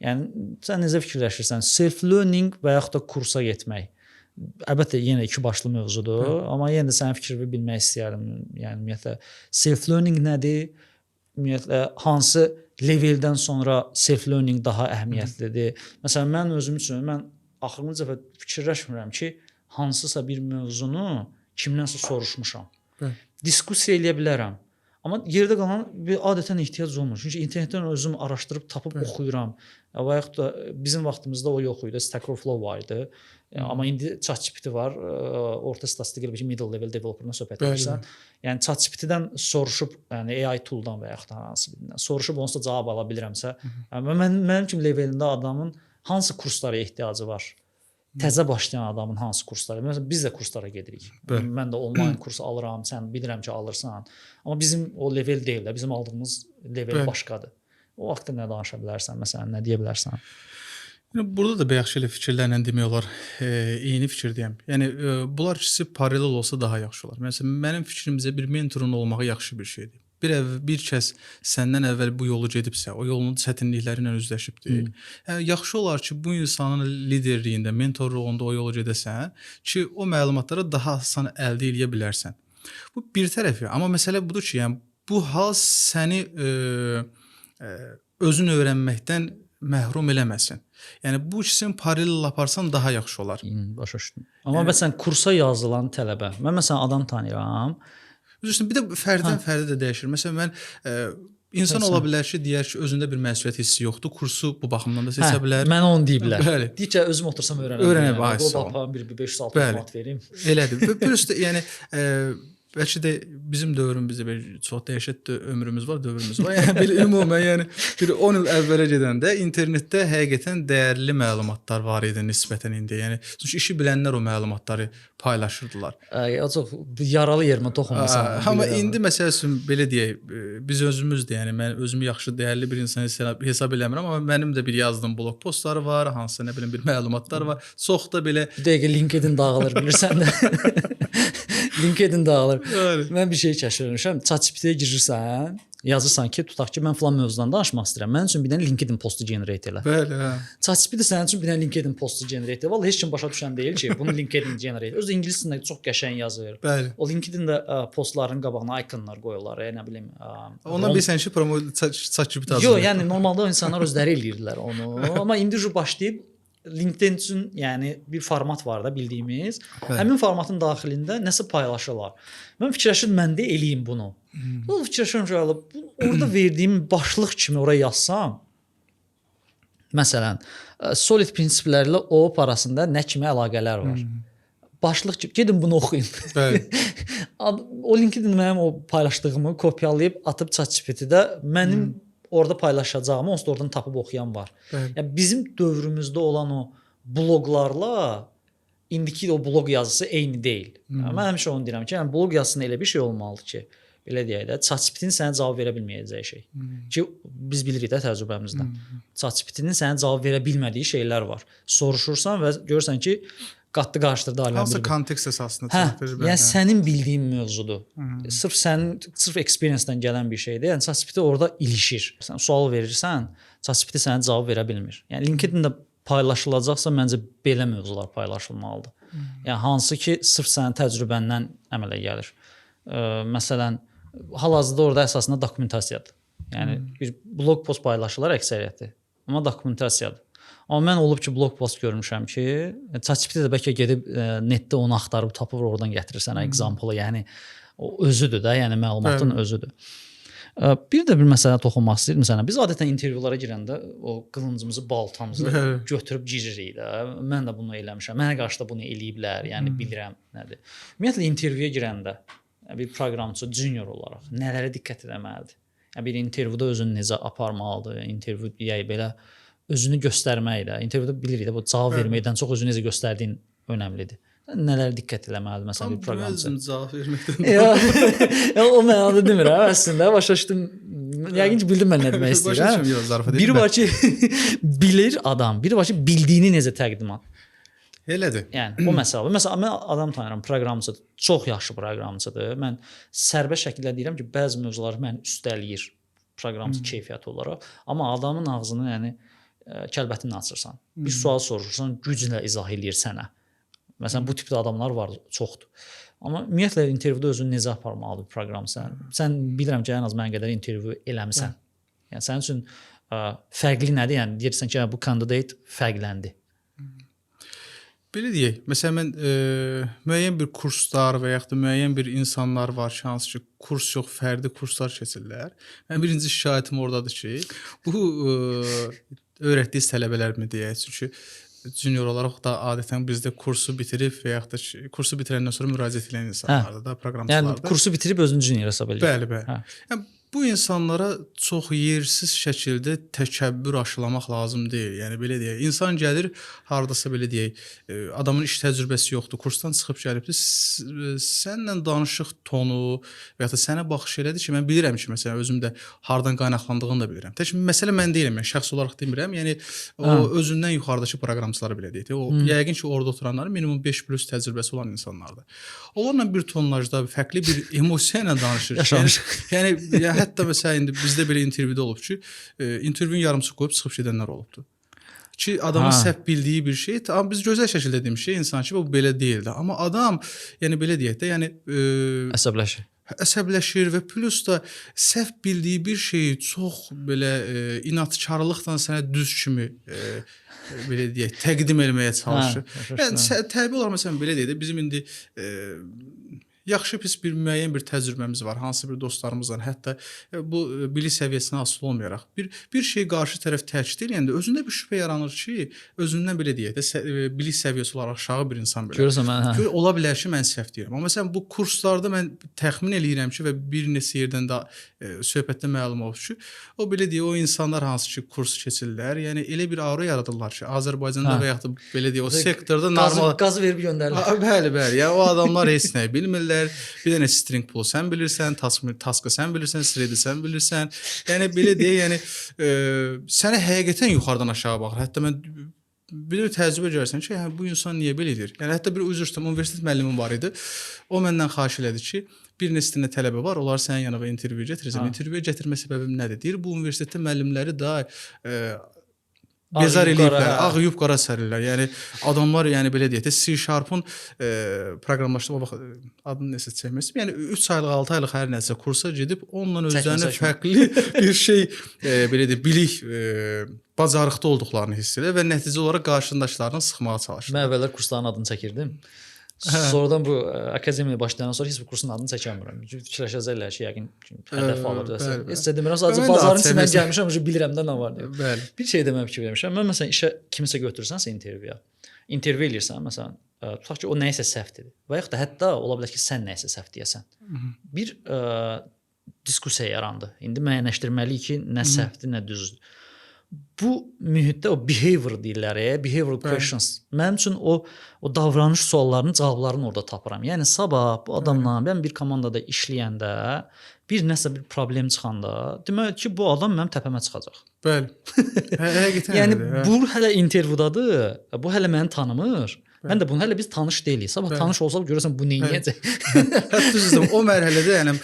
Speaker 1: Yəni sən necə fikirləşirsən? Self learning və yaxud da kursa getmək. Əlbəttə yenə iki başlı mövzudur, amma yenə də sənin fikrini bilmək istəyərdim. Yəni ümumiyyətlə self learning nədir? Ümumiyyətlə hansı leveldən sonra self learning daha əhəmiyyətlidir? Məsələn mən özüm üçün axırıncı dəfə fikirləşmirəm ki, hansısa bir mövzunu kimdənsə soruşmuşam. Diskussiya eləyə bilərəm. Amma yerdə qalan bir adətən ehtiyac olmur. Çünki internetdən özüm araşdırıb tapıb oxuyuram. Və yaxud da bizim vaxtımızda o yox idi, Stack Overflow var idi. Amma indi ChatGPT var. Orta statistik elə bir middle level developerla söhbət edirsən. Yəni ChatGPT-dən soruşub, yəni AI tool-dan və yaxud da hansı birindən soruşub onsuz da cavab ala bilirəmsə, mənim kimi levelində adamın hansı kurslara ehtiyacı var? Təzə başlayan adamın hansı kursları? Məsələn biz də kurslara gedirik. Mən də onlayn kurs alıram, sən bilirəm ki, alırsan. Amma bizim o level deyil də, bizim aldığımız level başqadır. O vaxtda nə danışa bilərsən, məsələn, nə deyə bilərsən?
Speaker 2: Burada da bayaq şeylə fikirlərlə demək olar, eyni fikirdəyəm. Yəni bunlar ikisi paralel olsa daha yaxşı olar. Məsələn, mənim fikrimcə bir mentorun olmağı yaxşı bir şeydir. Bir kəs səndən əvvəl bu yolu gedibsə, o yolun çətinlikləri ilə üzləşibdir. Yaxşı olar ki, bu insanın liderliyində, mentorluğunda o yolu gedəsən ki, o məlumatları daha asan əldə edə bilərsən. Bu bir tərəfi, amma məsələ budur ki, yəni bu hal səni özün öyrənməkdən məhrum eləməsin. Yəni bu ikisini paralel aparsan daha yaxşı olar.
Speaker 1: Başa düşdüm. Amma məsələn kursa yazılan tələbə, mən məsələn adam tanıyıram.
Speaker 2: Bir də fərdən fərdə də dəyişir. Məsələn mən insan ola bilər ki, deyər ki, özündə bir məsuliyyət hissi yoxdur, kursu bu baxımdan da seçə bilər.
Speaker 1: Mən onu deyiblər. Deyir ki, özüm otursam öyrənəm.
Speaker 2: Öyrənəm,
Speaker 1: o da bir 500-600 manat verim.
Speaker 2: Elədir. Prosta yəni bəlkə də bizim dövrümüzdə bir çox dəhşət ömrümüz var, dövrümüz var. Yəni bir ümumən yəni bir 10 il əvvələ gedəndə internetdə həqiqətən dəyərli məlumatlar var idi nisbətən indi. Yəni çünki işi bilənlər o məlumatları paylaşırdılar.
Speaker 1: O çox yaralı yerimə toxunmusan.
Speaker 2: Amma indi məsəl üçün belə deyək, biz özümüz də, yəni mən özümü yaxşı dəyərli bir insan hesab eləmirəm, amma mənim də bir yazdığım blog postları var, hansısa nə bilim bir məlumatlar var. Çox da belə
Speaker 1: bir dəqiqə LinkedIn dağılır bilirsən də. LinkedIn dağılır.
Speaker 2: Bəli.
Speaker 1: Mən bir şey kəşf etmişəm. ChatGPT-yə girirsən, yazırsan ki, tutaq ki, mən filan mövzudan danışmaq istəyirəm. Mənim üçün bir dənə LinkedIn postu generate elə.
Speaker 2: bəli, hə.
Speaker 1: ChatGPT sənin üçün bir dənə LinkedIn postu generate elə. Vallahi heç kim başa düşən deyil ki, bunu LinkedIn generate. Özü ingilis dilində çox qəşəng yazır.
Speaker 2: Bəli.
Speaker 1: O LinkedIn-də postların qabağına ikonlar qoyurlar, nə bilim.
Speaker 2: Ondan bilirsən ki, ChatGPT
Speaker 1: Yox, yəni normalda o insanlar özləri eləyirdilər onu. Amma indi başlayıb LinkedIn üçün yəni bir format var da bildiyimiz.
Speaker 2: Bəli.
Speaker 1: Həmin formatın daxilində nəsə paylaşırlar. Mən fikirləşirdim mən də eləyim bunu. O fikirləşirəm ki, orada verdiyim başlıq kimi ora yazsam, məsələn, solid prinsiplərlə OOP arasında nə kimi əlaqələr var? Başlıq kimi gedin bunu oxuyun.
Speaker 2: Bəli.
Speaker 1: O LinkedIn mənim o paylaşdığımı kopyalayıb atıb ChatGPT-də mənim orada paylaşacağımı onsuz da oradan tapıb oxuyan var. Yəni bizim dövrümüzdə olan o bloqlarla indiki o bloq yazısı eyni deyil. Mən həmişə onu deyirəm ki, yəni bloq yazısında elə bir şey olmalıdır ki, belə deyək də, ChatGPT-nin sənə cavab verə bilməyəcəyi şey. Ki biz bilirik də təcrübəmizdən. ChatGPT-nin sənə cavab verə bilmədiyi şeylər var. Soruşursan və görürsən ki, qatdı qarışdırdı alimə.
Speaker 2: Hansı kontekst əsasında cavab verir?
Speaker 1: Yəni sənin bildiyin mövzudur. Sırf experience-dən gələn bir şeydir. Yəni ChatGPT orada ilişir. Sən sual verirsən, ChatGPT sənə cavab verə bilmir. Yəni LinkedIn-də paylaşılacaqsa məncə belə mövzular paylaşılmalıdır. Yəni hansı ki sırf sənin təcrübəndən əmələ gəlir. Məsələn, hal-hazırda orada əsasında dokumentasiyadır. Yəni bir blog post paylaşırlar əksəriyyəti. Amma dokumentasiyadır. Amma mən olub ki, blog post görmüşəm ki, ChatGPT də bəlkə gedib netdə onu axtarıb tapıb oradan gətirir sənə example, yəni o özüdür də, yəni məlumatın özüdür. Bir də bir məsələ toxunmaq istəyirəm sənə. Biz adətən intervyulara girəndə o qılıncımızı, baltamızı götürüb giririk də. Mən də bunu eləmişəm. Mənə qarşı da bunu eləyiblər, yəni bilirəm nədir. Ümumiyyətlə intervyuya girəndə bir proqramçı junior olaraq nələrə diqqət etməlidir? Yəni bir intervyuda özünü necə aparmalıdır? İntervyu deyək belə özünü göstərmək də, intervyuda bilirik də bu cavab verməkdən çox özünü necə göstərdiyin önəmlidir. Nələrə diqqət etməlidir məsələn bir proqramçı?
Speaker 2: Cavab verməkdən.
Speaker 1: O mənada demirəm, əslində başa düşdüm. Yəqin ki, bildim mən nə demək istəyirəm. Biri var ki, bilir adam, biri var ki, bildiyini necə təqdim et.
Speaker 2: Elədir.
Speaker 1: Yəni o məsələ. Məsələn, mən adam tanıyıram, proqramçıdır, çox yaxşı proqramçıdır. Mən sərbəst şəkildə deyirəm ki, bəzi mövzuları mən üstələyir proqramçı keyfiyyəti olaraq, amma adamın ağzını, yəni kəlbətini açırsan, bir sual soruşursan, güclə izah eləyir sənə. Məsələn, bu tipdə adamlar var, çoxdur. Amma ümumiyyətlə intervyuda özünü necə aparmalıdır proqramçı? Sən bilirəm ki, ən az mənə qədər intervyu eləmisən. Yəni sənin üçün fərqli nədir? Yəni deyirsən ki, bu kandidat fərqləndi.
Speaker 2: Belə deyək, məsələn mən müəyyən bir kurslar və yaxud da müəyyən bir insanlar var ki, hansı ki, kurs yox, fərdi kurslar keçirlər. Mən birinci şikayətim oradadır ki, bu öyrətdiyi tələbələrmi deyək, çünki junior olaraq da adətən bizdə kursu bitirib və yaxud da kursu bitirəndən sonra müraciət edən insanlardır da, proqramçılardır.
Speaker 1: Yəni kursu bitirib özünü junior hesab edir.
Speaker 2: Bəli, bəli. Yəni bu insanlara çox yersiz şəkildə təkəbbür aşılamaq lazım deyil. Yəni belə deyək, insan gəlir, hardasa belə deyək, adamın iş təcrübəsi yoxdur, kursdan çıxıb gəlibdir, səninlə danışıq tonu və ya da sənə baxış elədir ki, mən bilirəm ki, məsələn, özüm də hardan qaynaqlandığını da bilirəm. Tək məsələ mən deyiləm, yəni şəxs olaraq demirəm. Yəni o özündən yuxarıdakı proqramçıları belə deyək. O yəqin ki, orada oturanların minimum 5+ təcrübəsi olan insanlardır. Onlarla bir tonajda fərqli bir emosiya ilə danışır. Yəni hətta məsələn indi bizdə belə intervyuda olub ki, intervyunun yarımçıq qoyub çıxıb gedənlər olubdu. Ki adamın səhv bildiyi bir şey, amma biz gözəl şəkildə demişik insan ki, bu belə deyildi. Amma adam, yəni belə deyək də, yəni əsəbləşir və plus da səhv bildiyi bir şeyi çox belə inadkarlıqla sənə düz kimi belə deyək, təqdim etməyə çalışır. Yəni təbii olaraq məsələn belə deyək də, bizim indi yaxşı pis bir müəyyən bir təcrübəmiz var, hansı bir dostlarımızla, hətta bu bilik səviyyəsinə asılı olmayaraq bir şey qarşı tərəf təkid eləyəndə özündə bir şübhə yaranır ki, özündən belə deyək də bilik səviyyəsi olaraq aşağı bir insan belə.
Speaker 1: Görürsən mən.
Speaker 2: Ola bilər ki, mən səhv deyirəm. Amma məsələn bu kurslarda mən təxmin eləyirəm ki və bir neçə yerdən də söhbətdə məlum olub ki, o belə deyək, o insanlar hansı ki kurs keçirlər, yəni elə bir aura yaradırlar ki, Azərbaycanda və ya da belə deyək, o sektorda normal
Speaker 1: qazı verib göndərirlər.
Speaker 2: Bəli. Yəni o adamlar heç nə bilmirlər. Bir dənə string pool sən bilirsən, task'ı sən bilirsən, thread'i sən bilirsən. Yəni belə deyək, yəni sənə həqiqətən yuxarıdan aşağı baxır. Hətta mən bir təcrübə görürsən ki, bu insan niyə belə edir? Yəni hətta bir üzr istəyirəm, universitet müəllimim var idi. O məndən xahiş elədi ki, bir neçə dənə tələbə var, onlar sənin yanına intervyu gətirəcəm. İntervyuya gətirmə səbəbim nədir? Deyir, bu universitetdə müəllimləri daha bezar eləyiblər, ağ yub qara sərirlər. Yəni adamlar, yəni belə deyək də C#-ın proqramlaşdırma bax adını nəsə çəkməsin. Yəni 3 aylıq, 6 aylıq hər nəsə kursa gedib onunla özlərinə fərqli bir şey belə deyək, bilik bacarıqda olduqlarını hiss edir və nəticə olaraq qarşındaşlarını sıxmağa çalışır.
Speaker 1: Mən əvvəllər kursların adını çəkirdim. Sonradan bu akademiyaya başlayandan sonra heç bir kursun adını çəkəmirəm. Fikirləşəcəklər ki, yəqin hədəf alır desən. Heç də demirəm, sadəcə bazarın içindən gəlmişəm, bilirəm də nə var deyə.
Speaker 2: Bəli.
Speaker 1: Bir şey deməm fikir vermişəm. Mən məsələn işə kimisə götürürsənsə intervyuya. İntervyu eləyirsən məsələn, tutaq ki, o nəyisə səhvdir. Və yaxud da hətta ola bilər ki, sən nəyisə səhv deyəsən. Bir diskussiya yarandı. İndi müəyyənləşdirməliyik ki, nə səhvdir, nə düzdür. Bu mühitdə o behavior deyirlər, behavioral questions. Mənim üçün o davranış suallarının cavablarını orada tapıram. Yəni sabah bu adamla mən bir komandada işləyəndə bir nəsə bir problem çıxanda, demək ki, bu adam mənim təpəmə çıxacaq.
Speaker 2: Bəli. Həqiqətən.
Speaker 1: Yəni bu hələ intervyudadır. Bu hələ məni tanımır. Mən də bunu hələ biz tanış deyilik. Sabah tanış olsaq görəsən bu nə edəcək?
Speaker 2: Hətta düzdür. O mərhələdə yəni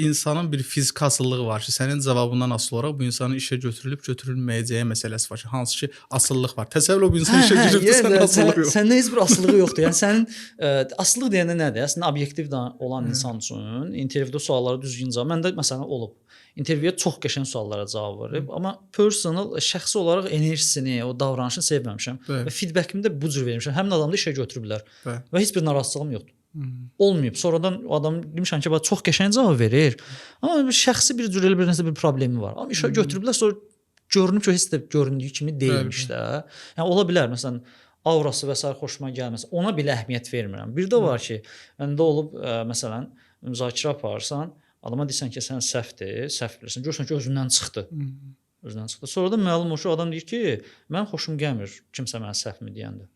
Speaker 2: insanın bir fiziki asılılığı var ki, sənin cavabından asılı olaraq bu insanın işə götürülüb götürülməyəcəyi məsələsi var ki, hansı ki asılılıq var. Təsəvvür o bu insan işə giribsə sənin asılılığı yox.
Speaker 1: Səndə heç bir asılılığı yoxdur. Yəni sənin asılılıq deyəndə nədir? Əslində obyektiv olan insan üçün intervyuda suallara düzgün cavab. Məndə məsələn olub. İntervyuya çox qəşəng suallara cavab verib, amma personal, şəxsi olaraq enerjisini, o davranışını sevməmişəm və feedbackimi də bu cür vermişəm. Həmin adamı da işə götürüblər və heç bir narazılığım yoxdur. Olmayıb. Sonradan o adam demişəm ki, çox qəşəng cavab verir, amma şəxsi bir cür elə bir nəsə bir problemi var. Amma işə götürüblər, sonra görünüb ki, heç də göründüyü kimi deyilmiş də. Yəni ola bilər məsələn aurası və s. xoşuma gəlməsə, ona belə əhəmiyyət vermirəm. Bir də var ki, məndə olub məsələn müzakirə aparırsan, adama deyirsən ki, sən səhvdir, səhv bilirsən. Görürsən ki, özündən çıxdı. Özündən çıxdı. Sonra da məlum olur ki, adam deyir ki, mən xoşum gəlmir kimsə mənə səhvmi deyəndə.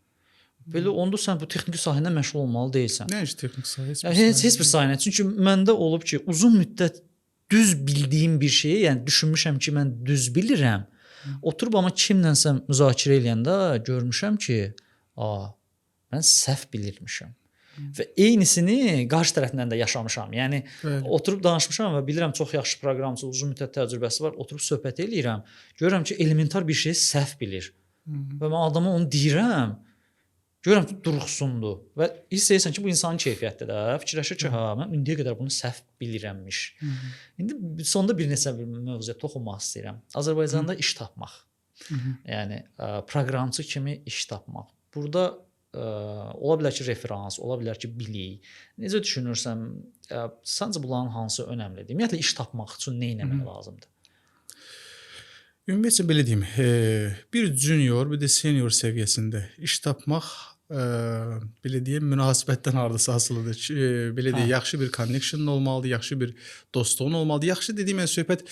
Speaker 1: Belə onda sən bu texniki sahəndə məşğul olmalı deyilsən.
Speaker 2: Nə üçün texniki sahə?
Speaker 1: Heç bir sahə. Çünki məndə olub ki, uzun müddət düz bildiyim bir şeyi, yəni düşünmüşəm ki, mən düz bilirəm. Oturub amma kimlənsə müzakirə eləyəndə görmüşəm ki, mən səhv bilirmişəm. Və eynisini qarşı tərəfindən də yaşamışam. Yəni oturub danışmışam və bilirəm çox yaxşı proqramçı, uzun müddət təcrübəsi var. Oturub söhbət eləyirəm. Görürəm ki, elementar bir şeyi səhv bilir. Və mən adama onu deyirəm. Görürəm ki, duruxsundur. Və hiss edirsən ki, bu insanın keyfiyyətdir də. Fikirləşir ki, mən indiyə qədər bunu səhv bilirəmmiş. İndi sonda bir neçə bir mövzuya toxunmaq istəyirəm. Azərbaycanda iş tapmaq. Yəni proqramçı kimi iş tapmaq. Burada ola bilər ki, referans, ola bilər ki, bilik. Necə düşünürsən, səncə bunların hansı önəmlidir? Ümumiyyətlə iş tapmaq üçün nə etmək lazımdır?
Speaker 2: Ümumiyyətlə belə deyim, bir junior, bir də senior səviyyəsində iş tapmaq belə deyim, münasibətdən hardasa asılıdır. Belə deyək, yaxşı bir connection olmalıdır, yaxşı bir dostluğun olmalıdır. Yaxşı dediyim söhbət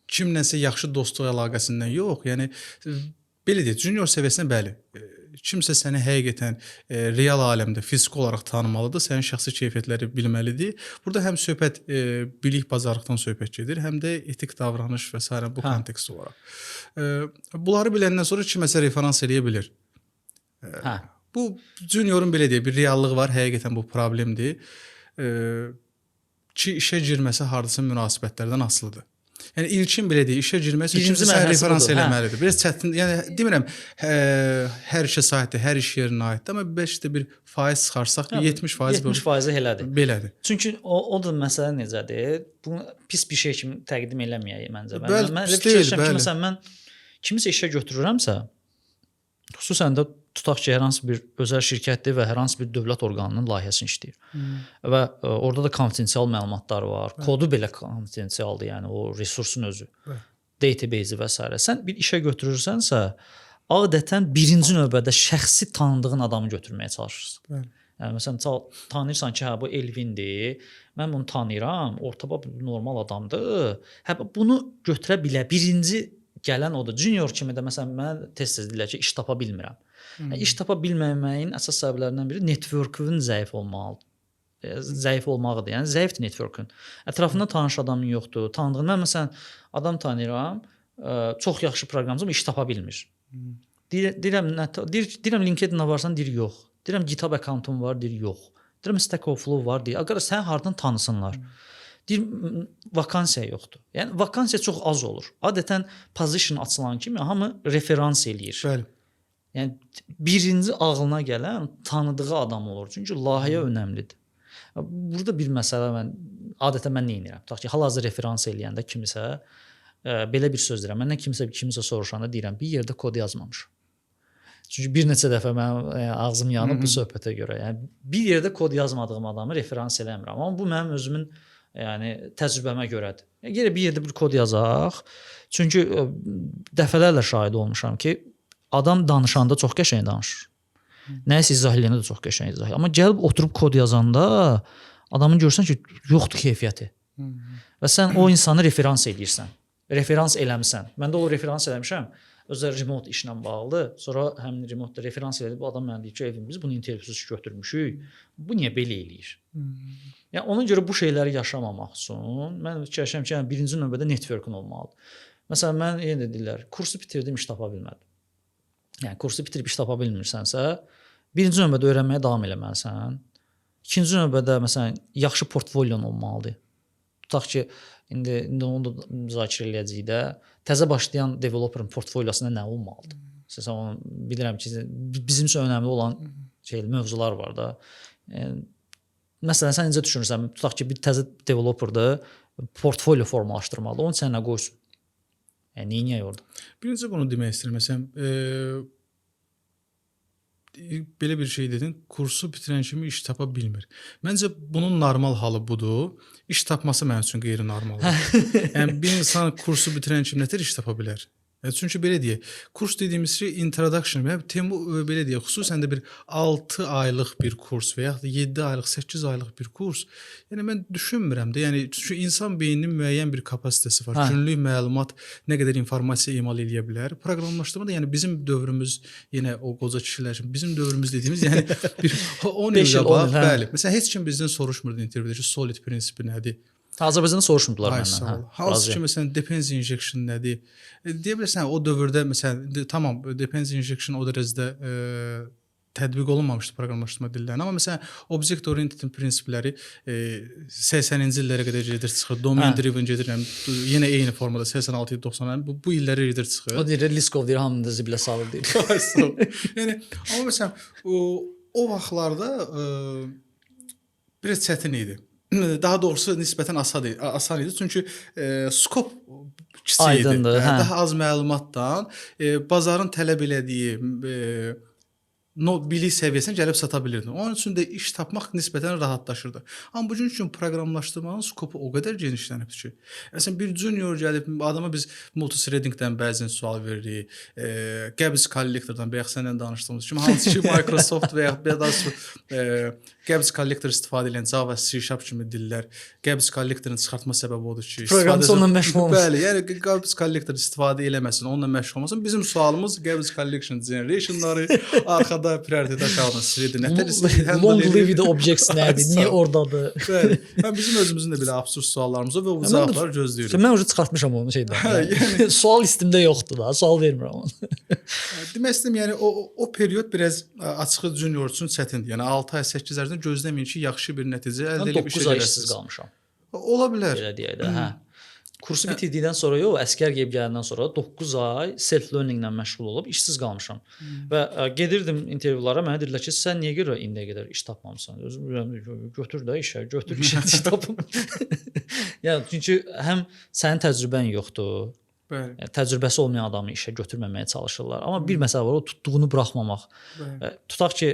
Speaker 2: kimlənsə yaxşı dostluq əlaqəsindən yox. Yəni belə deyək, junior səviyyəsində bəli. Kimsə səni həqiqətən real aləmdə fiziki olaraq tanımalıdır, sənin şəxsi keyfiyyətləri bilməlidir. Burada həm söhbət bilik bacarıqdan söhbət gedir, həm də etik davranış və s. bu kontekst olaraq. Bunları biləndən sonra kiməsə referans eləyə bilir. Bu juniorun belə deyək, bir reallıq var, həqiqətən bu problemdir. Ki işə girməsi hardasa münasibətlərdən asılıdır. Yəni ilkin belə deyək, işə girməsi üçün sən referans eləməlidir. Biraz çətin, yəni demirəm, hər işə aiddir, hər iş yerinə aiddir, amma bəlkə bir faiz çıxarsaq, 70%
Speaker 1: 70% elədir.
Speaker 2: Belədir.
Speaker 1: Çünki o da məsələ necədir? Bunu pis bir şey kimi təqdim eləməyək məncə. Mən
Speaker 2: Bəli,
Speaker 1: fikirləşirəm ki, məsələn mən kimisə işə götürürəmsə, xüsusən də tutaq ki, hər hansı bir özəl şirkətdir və hər hansı bir dövlət orqanının layihəsini işləyir. Və orada da konfidensial məlumatlar var. Kodu belə konfidensialdır, yəni o resursun özü. Database və s. Sən bir işə götürürsənsə, adətən birinci növbədə şəxsi tanıdığın adamı götürməyə çalışırsan. Yəni məsələn tanıyırsan ki, hə bu Elvindir. Mən bunu tanıyıram, ortaba normal adamdır. Hə bunu götürə bilər. Birinci gələn odur. Junior kimi də məsələn mən tez-tez deyirlər ki, iş tapa bilmirəm. İş tapa bilməməyin əsas səbəblərindən biri network'ün zəif olmalıdır. Zəif olmağıdır. Yəni zəifdir network'ün. Ətrafında tanış adamın yoxdur. Tanıdığın mən məsələn adam tanıyıram, çox yaxşı proqramçı iş tapa bilmir. Deyirəm LinkedIn-ə varsan, deyir yox. Deyirəm GitHub akkauntum var, deyir yox. Deyirəm Stack Overflow var, deyir. Qardaş sən hardan tanısınlar? Deyir vakansiya yoxdur. Yəni vakansiya çox az olur. Adətən position açılan kimi hamı referans eləyir.
Speaker 2: Bəli.
Speaker 1: Yəni birinci ağlına gələn tanıdığı adam olur. Çünki layihə önəmlidir. Burada bir məsələ adətən mən nə edirəm? Tutaq ki, hal-hazır referans eləyəndə kimisə belə bir söz deyirəm. Məndən kimisə soruşanda deyirəm, bir yerdə kod yazmamışam. Çünki bir neçə dəfə mənim ağzım yanıb bu söhbətə görə. Yəni bir yerdə kod yazmadığım adamı referans eləmirəm. Amma bu mənim özümün yəni təcrübəmə görədir. Gələ bir yerdə bir kod yazaq. Çünki dəfələrlə şahid olmuşam ki, adam danışanda çox qəşəng danışır. Nəyisə izah eləyəndə də çox qəşəng izah eləyir. Amma gəlib oturub kod yazanda adamın görsən ki, yoxdur keyfiyyəti. Və sən o insanı referans eləyirsən. Referans eləmisən. Mən də o referans eləmişəm. Özəl remote işlə bağlı. Sonra həmin remote referans elədi. Bu adam mənə deyir ki, evim biz bunu intervyusuz götürmüşük. Bu niyə belə eləyir? Yəni ona görə bu şeyləri yaşamamaq üçün mən fikirləşirəm ki, yəni birinci növbədə network'un olmalıdır. Məsələn, mən yenə deyirlər, kursu bitirdim, iş tapa bilmədim. Yəni kursu bitirib iş tapa bilmirsənsə, birinci növbədə öyrənməyə davam eləməlisən. İkinci növbədə məsələn yaxşı portfolyon olmalıdır. Tutaq ki, indi onu da müzakirə eləyəcəyik də, təzə başlayan developerin portfolyosunda nə olmalıdır? Məsələn, bilirəm ki, bizim üçün önəmli olan mövzular var da. Məsələn, sən necə düşünürsən? Tutaq ki, bir təzə developerdir, portfolyo formalaşdırmalıdır. Onun üçün nə qoysun? Yəni niyə orada?
Speaker 2: Birinci bunu demək istəyirəm. Məsələn, belə bir şey dedin, kursu bitirən kimi iş tapa bilmir. Məncə bunun normal halı budur. İş tapması mənim üçün qeyri-normaldır. Yəni bir insan kursu bitirən kimi nətər iş tapa bilər? Çünki belə deyək, kurs dediyimiz şey introduction, belə deyək, xüsusən də bir 6 aylıq bir kurs və yaxud da 7 aylıq, 8 aylıq bir kurs. Yəni mən düşünmürəm də, yəni çünki insan beyninin müəyyən bir kapasitesi var. Günlük məlumat nə qədər informasiya emal edə bilər. Proqramlaşdırma da yəni bizim dövrümüz, yenə o qoca kişilər üçün bizim dövrümüz dediyimiz, yəni bir 10 il qabaq, bəli. Məsələn, heç kim bizdən soruşmurdu intervyuda ki, solid prinsipi nədir?
Speaker 1: Azərbaycanda soruşmurdular məndən.
Speaker 2: Hansı ki, məsələn, dependency injection nədir? Deyə bilirsən, o dövrdə, məsələn, tamam, dependency injection o dərəcədə tətbiq olunmamışdı proqramlaşdırma dillərinə. Amma məsələn, object oriented prinsipləri 80-ci illərə qədər gedir çıxır. Domain driven gedir. Yenə eyni formada 86-90 bu illərə gedir çıxır.
Speaker 1: O deyir, Liskov deyir, hamını zibilə salır deyir.
Speaker 2: Yəni, amma məsələn, o vaxtlarda biraz çətin idi. Daha doğrusu nisbətən asan idi. Çünki skop kiçik idi. Daha az məlumatdan bazarın tələb elədiyi bilik səviyyəsinə gəlib sata bilirdin. Onun üçün də iş tapmaq nisbətən rahatlaşırdı. Amma bugün üçün proqramlaşdırmanın skopu o qədər genişlənib ki, məsələn bir junior gəlib adama biz multithreadingdən bəzən sual veririk, qəbz kollektordan bayaq səninlə danışdığımız kimi hansı ki Microsoft və ya da qəbz kollektor istifadə edən Java, C# kimi dillər qəbz kollektorunu çıxartma səbəbi odur ki,
Speaker 1: proqramçı onunla məşğul olmasın.
Speaker 2: Bəli, yəni qəbz kollektor istifadə eləməsin, onunla məşğul olmasın. Bizim sualımız qəbz collection generationları arxada prioritet aşağıdan sildi.
Speaker 1: Long lived objects nədir? Niyə ordadır?
Speaker 2: Bəli. Mən bizim özümüzün də belə absurd suallarımız var və bu cavabları gözləyirik.
Speaker 1: Mən уже çıxartmışam onu şeydən. Sual listimdə yoxdur da, sual vermirəm onu.
Speaker 2: Demək istəyirəm, yəni o period biraz açığı junior üçün çətindir. Yəni 6 ay, 8 aydan gözləməyin ki, yaxşı bir nəticə əldə edib işə gələsiniz.
Speaker 1: Qalmışam.
Speaker 2: Ola bilər.
Speaker 1: Belə deyək də, hə. Kursu bitirdikdən sonra yox, əskər gəlib gələndən sonra 9 ay self learninglə məşğul olub işsiz qalmışam. Və gedirdim intervyulara, mənə dedilər ki, sən niyə görə indiyə qədər iş tapmamısan? Özüm götür də işə, götür işə iş tapım. Yəni çünki həm sənin təcrübən yoxdur.
Speaker 2: Bəli.
Speaker 1: Yəni, təcrübəsi olmayan adamı işə götürməməyə çalışırlar. Amma bir məsələ var, o tutduğunu buraxmamaq.
Speaker 2: Bəli.
Speaker 1: Tutaq ki,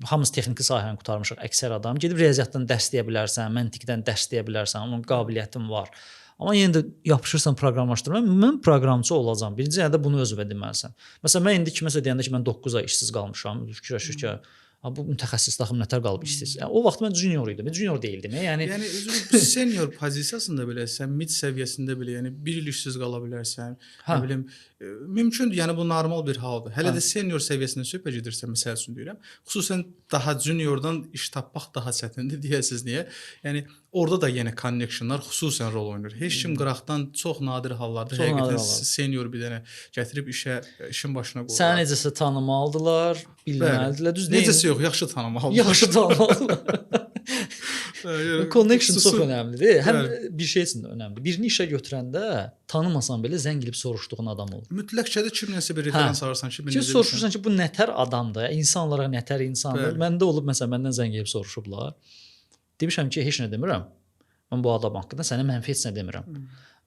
Speaker 1: hamımız texniki sahəni qurtarmışıq, əksər adam gedib riyaziyyatdan dərs deyə bilərsən, məntiqdən dərs deyə bilərsən, onun qabiliyyətin var. Amma yenə də yapışırsan proqramlaşdırma. Mən proqramçı olacağam. Birinci növbədə bunu özünə deməlisən. Məsələn, mən indi kiməsə deyəndə ki, mən 9 ay işsiz qalmışam, fikirləşir ki, bu mütəxəssis daxil nətər qalıb işsiz. Yəni, o vaxt mən junior idim. Junior deyildim. Yəni
Speaker 2: senior pozisiyasında belə, sən mid səviyyəsində belə, yəni 1 il işsiz qala bilərsən. Nə bilim, mümkündür. Yəni bu normal bir haldır. Hələ də senior səviyyəsində söhbət gedirsə, məsəl üçün deyirəm, xüsusən daha juniordan iş tapmaq daha çətindir deyəsiz niyə? Yəni orada da yenə connectionlar xüsusən rol oynayır. Heç kim qıraqdan çox nadir hallarda həqiqətən senior bir dənə gətirib işin başına qoyur.
Speaker 1: Səni necəsə tanımalıdılar, bilməlidirlər. Düz deyil.
Speaker 2: Necəsə yox, yaxşı tanımalıdır.
Speaker 1: Yaxşı tanımalıdır. Connection çox önəmlidir. Həm bir şey üçün də önəmlidir. Birini işə götürəndə tanımasan belə zəng edib soruşduğun adam olur.
Speaker 2: Mütləqcə də kimləsə bir referans alırsan ki,
Speaker 1: necə soruşursan ki, bu nətər adamdır, insan olaraq nətər insandır. Məndə olub məsələn məndən zəng edib soruşublar. Demişəm ki, heç nə demirəm. Mən bu adam haqqında sənə mənfi heç nə demirəm.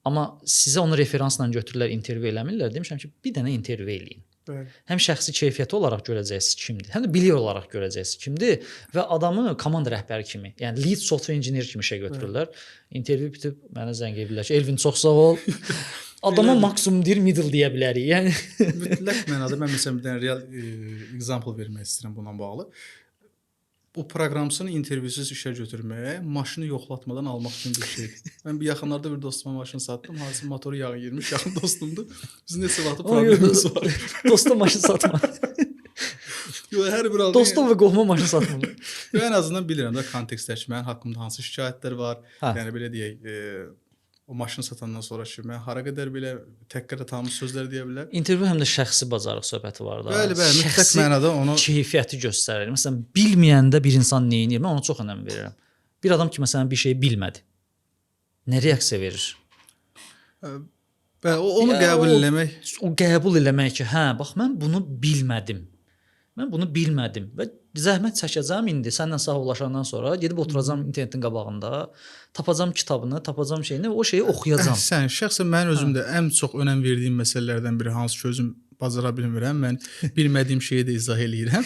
Speaker 1: Amma sizə onu referansla götürürlər, intervyu eləmirlər. Demişəm ki, bir dənə intervyu eləyin.
Speaker 2: Bəli.
Speaker 1: Həm şəxsi keyfiyyəti olaraq görəcəksiniz kimdir, həm də bilik olaraq görəcəksiniz kimdir və adamı komanda rəhbəri kimi, yəni lead software engineer kimi işə götürürlər. İntervyu bitib mənə zəng edirlər ki, Elvin çox sağ ol. Adama maksimum deyir middle deyə bilərik. Yəni
Speaker 2: mütləq mənada mən məsələn bir dənə real example vermək istəyirəm bununla bağlı. O proqramçını intervyusuz işə götürməyə maşını yoxlatmadan almaq üçün bir şeydir. Mən bir yaxınlarda bir dostuma maşın satdım. Hansı motoru yağı girmiş, yaxın dostumdur. Biz neçə vaxt problemimiz var.
Speaker 1: Dostum maşın satma.
Speaker 2: Yox, hər bir halda
Speaker 1: dostum və qohuma maşın satmır.
Speaker 2: Yox, ən azından bilirəm də kontekstdəki mənim haqqımda hansı şikayətlər var. Yəni belə deyək, o maşını satandan sonra ki, mən hara qədər belə tək-qərə tanış sözlər deyə bilər.
Speaker 1: İntervyu həm də şəxsi bacarıq söhbəti var da.
Speaker 2: Bəli, mütləq mənada onu
Speaker 1: keyfiyyəti göstərir. Məsələn, bilməyəndə bir insan nə edir? Mən ona çox önəm verirəm. Bir adam ki, məsələn, bir şeyi bilmədi. Nə reaksiya verir?
Speaker 2: Onu qəbul eləmək.
Speaker 1: O qəbul eləmək ki, hə, bax mən bunu bilmədim. Mən bunu bilmədim və zəhmət çəkəcəm indi səndən sağollaşandan sonra gedib oturacam internetin qabağında, tapacam kitabını, tapacam şeyini, o şeyi oxuyacam.
Speaker 2: Şəxsən mən özümdə ən çox önəm verdiyim məsələlərdən biri hansı ki, özüm bacara bilmirəm. Mən bilmədiyim şeyi də izah eləyirəm.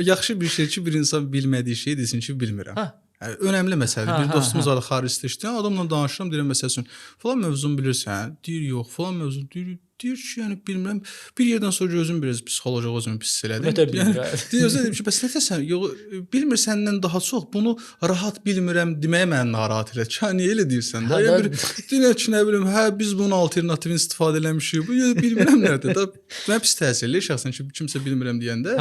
Speaker 2: Yaxşı bir şey ki, bir insan bilmədiyi şeyi desin ki, bilmirəm. Yəni, önəmli məsələdir. Bir dostumuz var xaricdə işləyən, adamla danışıram, deyirəm məsəl üçün, falan mövzunu bilirsən? Deyir, yox, falan mövzunu deyir ki, yəni bilmirəm. Bir yerdən sonra özüm biraz psixoloji özümü pis elədim. Deyirəm ki, bəs nətəsən? Yox, bilmir səndən daha çox bunu rahat bilmirəm deməyə məni narahat edir. Niyə elə deyirsən də? Ya bir deyir ki, nə bilim, hə biz bunun alternativini istifadə eləmişik. Bu bilmirəm nədir? Da mən pis təsir eləyir şəxsən ki, kimsə bilmirəm deyəndə.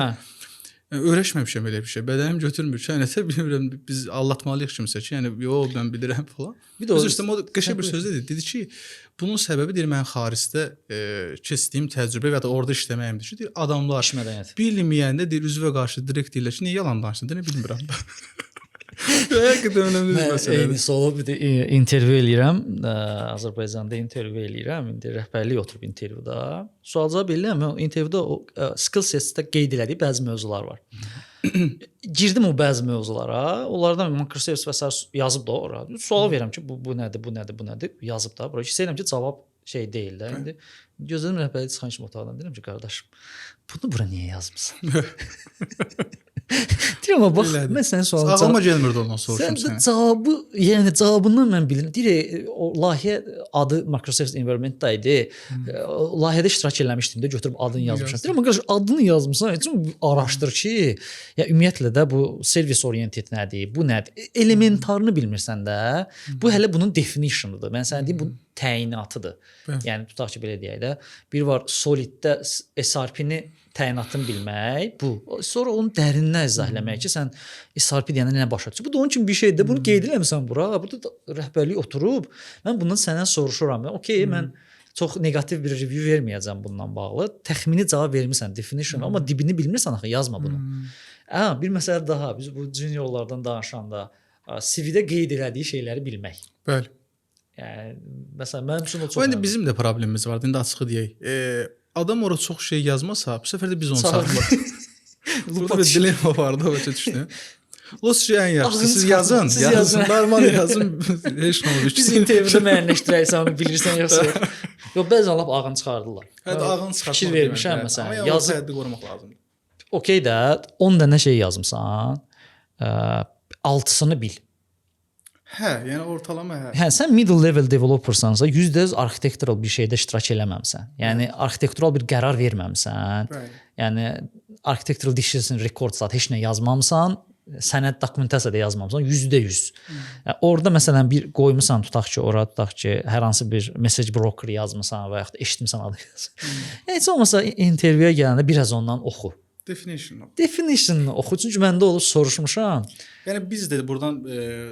Speaker 2: Öyrəşməmişəm elə bir şey. Bədənim götürmür ki, nətə bilmirəm, biz allatmalıyıq kimsə ki, yəni yox mən bilirəm falan. Bir də o qəşəng bir söz dedi ki, bunun səbəbi deyir mən xaricdə keçdiyim təcrübə və ya da orada işləməyimdir ki, deyir adamlar bilməyəndə deyir üzvə qarşı direkt deyirlər ki, niyə yalan danışdın? Deyir bilmirəm. Həqiqətən önəmli bir məsələdir.
Speaker 1: Eyni olub bir də intervyu eləyirəm. Azərbaycanda intervyu eləyirəm. İndi rəhbərlik oturub intervyuda. Sual-cavab eləyirəm. İntervyuda o skill set-də qeyd elədiyi bəzi mövzular var. Girdim o bəzi mövzulara. Onlardan microservice və s. yazıb da ora. Sual verirəm ki, bu nədir, bu nədir, bu nədir? Yazıb da. Bura istəyirəm ki, cavab şey deyil də. İndi gözlədim rəhbərlik çıxan kimi otaqdan deyirəm ki, qardaşım, bunu bura niyə yazmısan? Deyirəm, bax, mən sənin sualına
Speaker 2: ağlıma gəlmirdi ondan soruşum
Speaker 1: sənə. Cavabı, yəni cavabından mən bilirəm. Deyir, o layihə adı Microsoft Environment-da idi. Layihədə iştirak eləmişdim də, götürüb adını yazmışam. Deyirəm, qardaş, adını yazmısan, heç araşdır ki, ya ümumiyyətlə də bu service oriented nədir, bu nədir? Elementarını bilmirsən də, bu hələ bunun definitionudur. Mən sənə deyim, bu təyinatıdır. Yəni tutaq ki, belə deyək də, bir var Soliddə SRP-ni təyinatını bilmək, bu. Sonra onu dərindən izah eləmək ki, sən SRP deyəndə nə başa düşürsən? Bu da onun kimi bir şeydir. Bunu qeyd eləmirsən bura. Burada da rəhbərlik oturub, mən bundan səndən soruşuram. Okay, mən çox neqativ bir review verməyəcəm bununla bağlı. Təxmini cavab vermirsən, definition, amma dibini bilmirsən axı yazma bunu. Bir məsələ daha, biz bu juniorlardan danışanda CV-də qeyd elədiyi şeyləri bilmək.
Speaker 2: Bəli.
Speaker 1: Yəni məsələn mənim üçün o çox.
Speaker 2: İndi bizim də problemimiz vardı. İndi açıq deyək. Adam orada çox şey yazmasa, bu səfər də biz onu saxlayırıq. Burada bir dilemma vardı, başa düşdün. Lost ən yaxşısı
Speaker 1: Ağzını
Speaker 2: siz
Speaker 1: çıxartın,
Speaker 2: yazın,
Speaker 1: siz
Speaker 2: yazın,
Speaker 1: yazın.
Speaker 2: normal yazın. Heç nə olur.
Speaker 1: Biz intervyuda müəyyənləşdirək sən onu bilirsən yoxsa yox. Yox, bəzən lap ağın çıxardılar.
Speaker 2: Hətta ağın çıxartmaq
Speaker 1: fikir vermişəm
Speaker 2: Amma
Speaker 1: məsələn.
Speaker 2: yəni
Speaker 1: Yazıb
Speaker 2: həddi qorumaq lazımdır.
Speaker 1: okey də 10 dənə şey yazmısan. 6-sını bil.
Speaker 2: Hə, yəni ortalama hə.
Speaker 1: Hə, sən middle level developersansa, %100 arxitektural bir şeydə iştirak eləməmisən. Yəni arxitektural bir qərar verməmisən.
Speaker 2: Bəli.
Speaker 1: Yəni architectural decision record zat heç nə yazmamısan, sənəd dokumentasiya da yazmamısan, %100. Yəni, orada məsələn bir qoymusan, tutaq ki, ora tutaq ki, hər hansı bir message broker yazmısan və yaxud da eşitmisən adı yazırsan. Heç olmasa intervyuya gələndə biraz ondan oxu. Definition oxu. Çünki məndə olub soruşmuşam.
Speaker 2: Yəni biz də buradan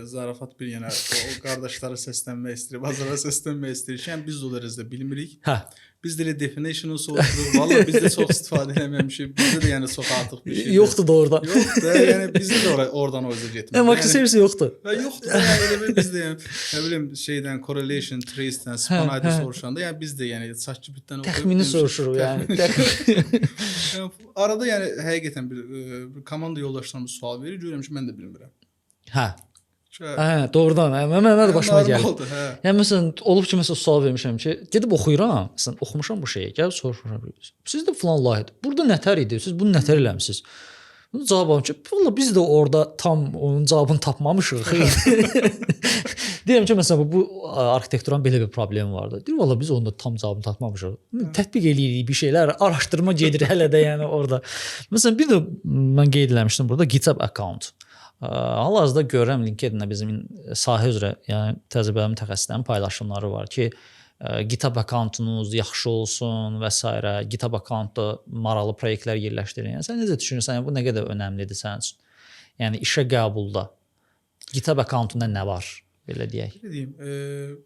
Speaker 2: zarafat bir yenə o qardaşlara səslənmək istəyirik, bazara səslənmək istəyirik. Yəni biz də o dərəcədə bilmirik.
Speaker 1: Hə.
Speaker 2: Biz də definition-ı soruşuruq. Vallahi biz də çox istifadə eləməmişik. Bizdə də yəni çox artıq bir şey.
Speaker 1: Yoxdur da orada.
Speaker 2: Yoxdur. Yəni bizdə də oradan o üzə getmir.
Speaker 1: Makro servisi yoxdur.
Speaker 2: Və yoxdur. Yəni elə bir bizdə yəni nə bilim şeydən correlation trace-dən span ID soruşanda yəni biz də yəni ChatGPT-dən
Speaker 1: təxmini soruşuruq yəni.
Speaker 2: Yəni arada yəni həqiqətən bir komanda yoldaşlarımız sual verir, görürəm ki, mən də bilmirəm.
Speaker 1: Hə. Hə, doğrudan. Mənə də başıma gəlir. Yəni məsələn olub ki, məsələn sual vermişəm ki, gedib oxuyuram, məsələn oxumuşam bu şeyi, gəlib soruşuram. Sizdə falan layihədir. Burada nətər idi? Siz bunu nətər eləmisiniz? Bunu cavabım ki, valla biz də orada tam onun cavabını tapmamışıq. Deyirəm ki, məsələn bu arxitekturanın belə bir problemi vardı. Deyir valla biz onda tam cavabını tapmamışıq. Tətbiq eləyirik bir şeylər, araşdırma gedir hələ də yəni orada. Məsələn bir də mən qeyd eləmişdim burada GitHub account. Hal-hazırda görürəm LinkedIn-də bizim sahə üzrə, yəni təcrübəli mütəxəssislərin paylaşımları var ki, GitHub accountunuz yaxşı olsun və s. GitHub accountda maraqlı layihələr yerləşdirin. Yəni sən necə düşünürsən? Yəni bu nə qədər önəmlidir sənin üçün? Yəni işə qəbulda GitHub accountunda nə var? Belə deyək.
Speaker 2: Belə deyim,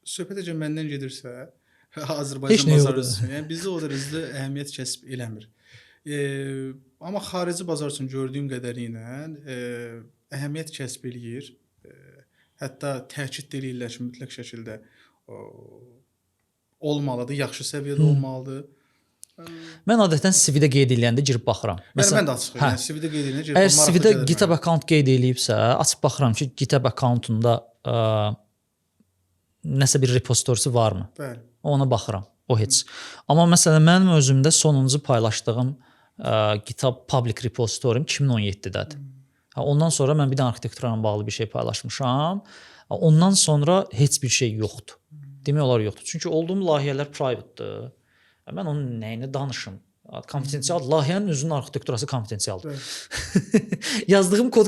Speaker 2: söhbət əgər məndən gedirsə, Azərbaycan bazarı üçün, yəni bizdə o dərəcədə əhəmiyyət kəsb eləmir. Amma xarici bazar üçün gördüyüm qədəri ilə əhəmiyyət kəsb eləyir. Hətta təkid eləyirlər ki, mütləq şəkildə olmalıdır, yaxşı səviyyədə olmalıdır.
Speaker 1: Mən adətən CV-də qeyd edəndə girib baxıram.
Speaker 2: Məsələn, mən də açıq yəni CV-də qeyd edəndə girib
Speaker 1: baxıram. Əgər CV-də GitHub account qeyd edilibsə, açıb baxıram ki, GitHub accountunda nəsə bir repositorisi varmı?
Speaker 2: Bəli.
Speaker 1: Ona baxıram. O heç. Amma məsələn mənim özümdə sonuncu paylaşdığım GitHub public repository'm 2017-dədir. Ondan sonra mən bir də arxitekturla bağlı bir şey paylaşmışam. Ondan sonra heç bir şey yoxdur. Demək olar yoxdur. Çünki olduğum layihələr private-dır. Mən onun nəyini danışım? Konfidensial layihənin özünün arxitekturası konfidensialdır. Yazdığım kod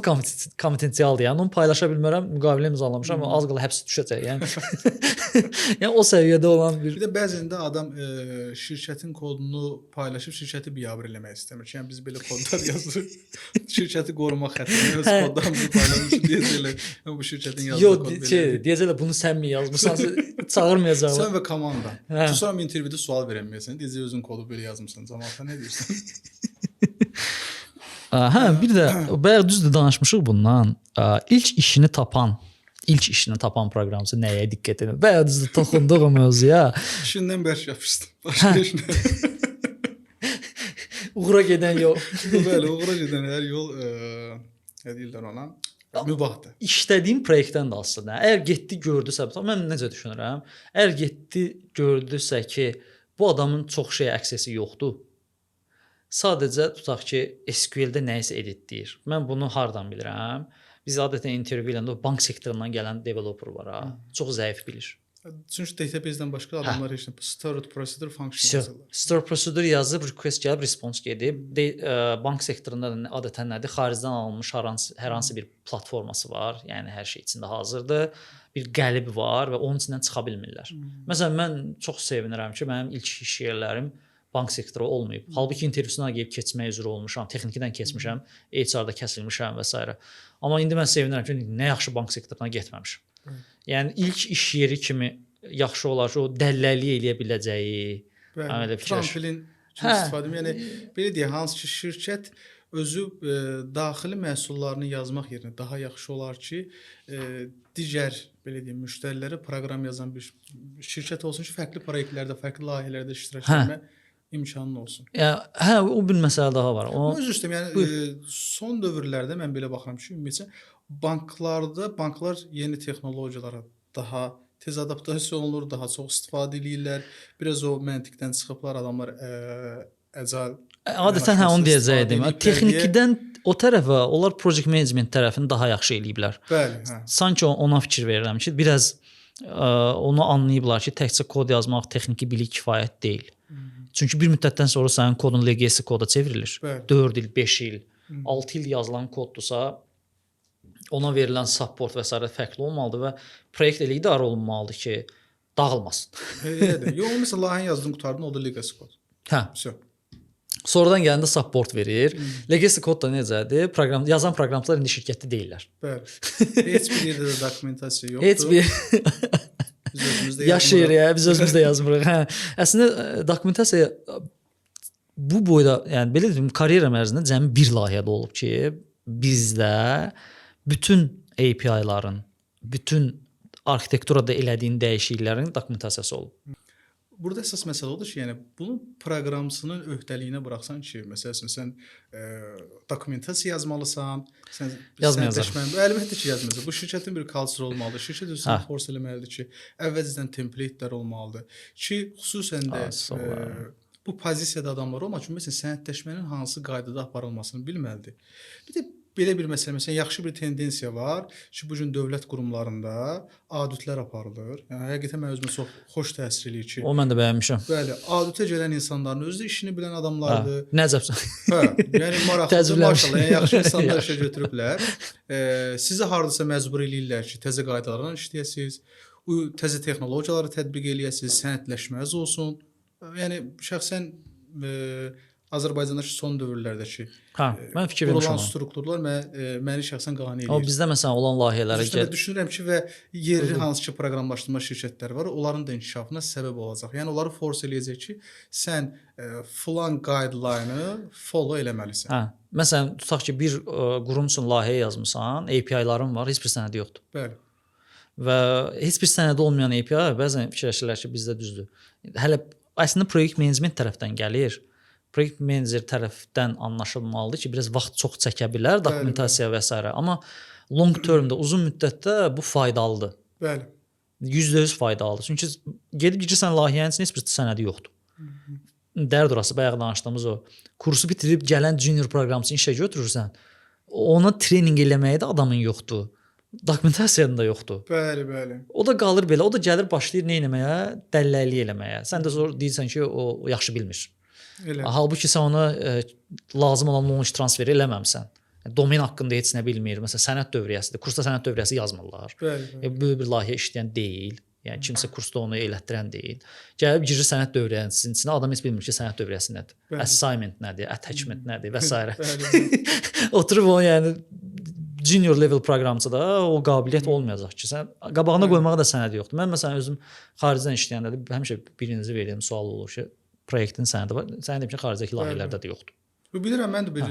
Speaker 1: konfidensialdır. Yəni onu paylaşa bilmərəm. Müqavilə imzalamışam amma az qala həbs düşəcək. Yəni yəni o səviyyədə olan bir
Speaker 2: də bəzən də adam şirkətin kodunu paylaşıb şirkəti biabır eləmək istəmir. Yəni biz belə kodlar yazırıq. Şirkəti qorumaq xəttinə öz kodlarımızı paylaşmışıq deyəcəklər. Yəni bu şirkətin yazdığı kod belədir.
Speaker 1: Deyəcəklər bunu sən mi yazmısan? Çağırmayacaqlar.
Speaker 2: Sən və komanda. Sonra intervyuda sual verəməyəsən. Deyəcək özün kodu belə yazmısan. Cəmaata nə deyirsən?
Speaker 1: Hə, bir də bayaq düzdür danışmışıq bundan. İlk işini tapan proqramçı nəyə diqqət edir? Bayaq düzdür toxunduq o mövzuya.
Speaker 2: İşindən bərk yapışdım. Başqa işinə.
Speaker 1: Uğura gedən yol.
Speaker 2: Bəli, uğura gedən hər yol nə deyirlər ona? Mübahdır.
Speaker 1: İşlədiyim layihədən də asılıdır. Əgər getdi gördüsə, mən necə düşünürəm? Əgər getdi gördüsə ki, bu adamın çox şey aksesi yoxdur. Sadəcə tutaq ki, SQL-də nəyisə editləyir. Mən bunu hardan bilirəm? Biz adətən intervyu eləndə bank sektorundan gələn developer var ha. Çox zəif bilir.
Speaker 2: Çünki database-dən başqa adamlar heç nə stored procedure function yazırlar.
Speaker 1: Stored procedure yazıb, request gəlib, response gedib. Bank sektorunda da adətən nədir? Xaricdən alınmış hər hansı bir platforması var. Yəni hər şey içində hazırdır. Bir qəlib var və onun içindən çıxa bilmirlər. Məsələn, mən çox sevinirəm ki, mənim ilk iş yerlərim bank sektoru olmayıb. Halbuki intervyusuna gəlib keçmək üzrə olmuşam, texnikdən keçmişəm, HR-da kəsilmişəm və s. Amma indi mən sevinirəm ki, nə yaxşı bank sektoruna getməmişəm. Yəni ilk iş yeri kimi yaxşı olar ki, o dəlləllik eləyə biləcəyi.
Speaker 2: Bəli, tramplin istifadə edib. Yəni belə deyək, hansı ki şirkət özü daxili məhsullarını yazmaq yerinə daha yaxşı olar ki, digər belə deyim, müştərilərə proqram yazan bir şirkət olsun ki, fərqli layihələrdə, fərqli layihələrdə iştirak etmə imkanın olsun.
Speaker 1: Yəni hə, o bir məsələ daha var. O
Speaker 2: Amma üzr istəyirəm, yəni son dövrlərdə mən belə baxıram ki, ümumiyyətlə banklar yeni texnologiyalara daha tez adaptasiya olunur, daha çox istifadə edirlər. Biraz o məntiqdən çıxıblar adamlar əcəl.
Speaker 1: adətən hə onu deyəcəydim. Texnikdən o tərəfə onlar project management tərəfini daha yaxşı eləyiblər.
Speaker 2: Bəli, hə.
Speaker 1: Sanki ona fikir verirəm ki, biraz onu anlayıblar ki, təkcə kod yazmaq, texniki bilik kifayət deyil. Çünki bir müddətdən sonra sənin kodun legacy koda çevrilir.
Speaker 2: Bəli.
Speaker 1: 4 il, 5 il, 6 il yazılan koddursa ona verilən support və s. fərqli olmalıdır və proyekt elə idarə olunmalıdır ki, dağılmasın.
Speaker 2: Elədir. Yox, məsələn, layihəni yazdın, qurtardın, o da legacy kod.
Speaker 1: Hə.
Speaker 2: Vəsə.
Speaker 1: Sonradan gələndə support verir. Legacy kod da necədir? Yazan proqramçılar indi şirkətdə deyillər.
Speaker 2: Bəli. Heç bir yerdə də dokumentasiya yoxdur.
Speaker 1: Heç bir
Speaker 2: Biz özümüzdə
Speaker 1: yaşayır ya, biz özümüz də yazmırıq. Hə. Əslində dokumentasiya bu boyda, yəni belə deyim, karyeram ərzində cəmi bir layihədə olub ki, bizdə bütün API-ların, bütün arxitekturada elədiyin dəyişikliklərin dokumentasiyası olub.
Speaker 2: Burada əsas məsələ odur ki, yəni bunu proqramçının öhdəliyinə buraxsan ki, məsələn sən dokumentasiya yazmalısan, sən
Speaker 1: yazmayacaq.
Speaker 2: Əlbəttə ki, yazmayacaq. Bu şirkətin bir culture olmalıdır. Şirkət özünü force eləməlidir ki, əvvəlcədən template-lər olmalıdır ki, xüsusən də bu pozisiyada adamlar olmaq üçün məsələn sənədləşmənin hansı qaydada aparılmasını bilməlidir. Bir də belə bir məsələ, məsələn, yaxşı bir tendensiya var ki, bu gün dövlət qurumlarında auditlər aparılır. Yəni həqiqətən mən özümə çox xoş təsir eləyir ki,
Speaker 1: O mən də bəyənmişəm.
Speaker 2: bəli, auditə gələn insanların özü də işini bilən adamlardır.
Speaker 1: Nəcəbsən.
Speaker 2: Hə, yəni maraqlıdır, maşallah, yəni yaxşı insanlar işə götürüblər. Sizi hardasa məcbur eləyirlər ki, təzə qaydalarla işləyəsiniz, təzə texnologiyaları tətbiq eləyəsiniz, sənədləşməniz olsun. Yəni şəxsən Azərbaycandakı son dövrlərdəki
Speaker 1: mən fikir vermişəm.
Speaker 2: Qurulan strukturlar məni şəxsən qane eləyir.
Speaker 1: O bizdə məsələn olan layihələrə
Speaker 2: Mən düşünürəm ki, və yerli hansı ki proqramlaşdırma şirkətləri var, onların da inkişafına səbəb olacaq. Yəni onları force eləyəcək ki, sən filan guideline-ı follow eləməlisən.
Speaker 1: Hə. Məsələn, tutaq ki, bir qurum üçün layihə yazmısan, API-ların var, heç bir sənədi yoxdur.
Speaker 2: Bəli.
Speaker 1: Və heç bir sənədi olmayan API bəzən fikirləşirlər ki, bizdə düzdür. Hələ əslində proyekt menecment tərəfdən gəlir. Proyekt menecer tərəfdən anlaşılmalıdır ki, biraz vaxt çox çəkə bilər, dokumentasiya və s. Amma long termdə, uzun müddətdə bu faydalıdır.
Speaker 2: Bəli.
Speaker 1: %100 faydalıdır. Çünki gedib girirsən layihənin üçün heç bir sənədi yoxdur. Dərd orası, bayaq danışdığımız o kursu bitirib gələn junior proqramçını işə götürürsən, ona trening eləməyə də adamın yoxdur. Dokumentasiyanın da yoxdur.
Speaker 2: Bəli, bəli.
Speaker 1: O da qalır belə, o da gəlir başlayır nə etməyə, dəlləllik eləməyə. Sən də sonra deyirsən ki, o yaxşı bilmir.
Speaker 2: Elə.
Speaker 1: Halbuki sən ona lazım olan knowledge transferi eləməmisən. Domen haqqında heç nə bilmir. Məsələn, sənəd dövriyyəsidir. Kursda sənəd dövriyyəsi yazmırlar.
Speaker 2: Bəli.
Speaker 1: Böyük bir layihə işləyən deyil. Yəni kimsə kursda onu elətdirən deyil. Gəlib girir sənəd dövriyyəsinin içinə, adam heç bilmir ki, sənəd dövriyyəsi nədir, assignment nədir, attachment nədir və s. Oturub o yəni junior level proqramçıda o qabiliyyət olmayacaq ki, sən qabağına qoymağa da sənəd yoxdur. Mən məsələn özüm xaricdən işləyəndə də həmişə birinci verdiyim sual olur ki, proyektin sənədi var. Sən deyim ki, xaricdəki layihələrdə də yoxdur.
Speaker 2: Bilirəm, mən də bir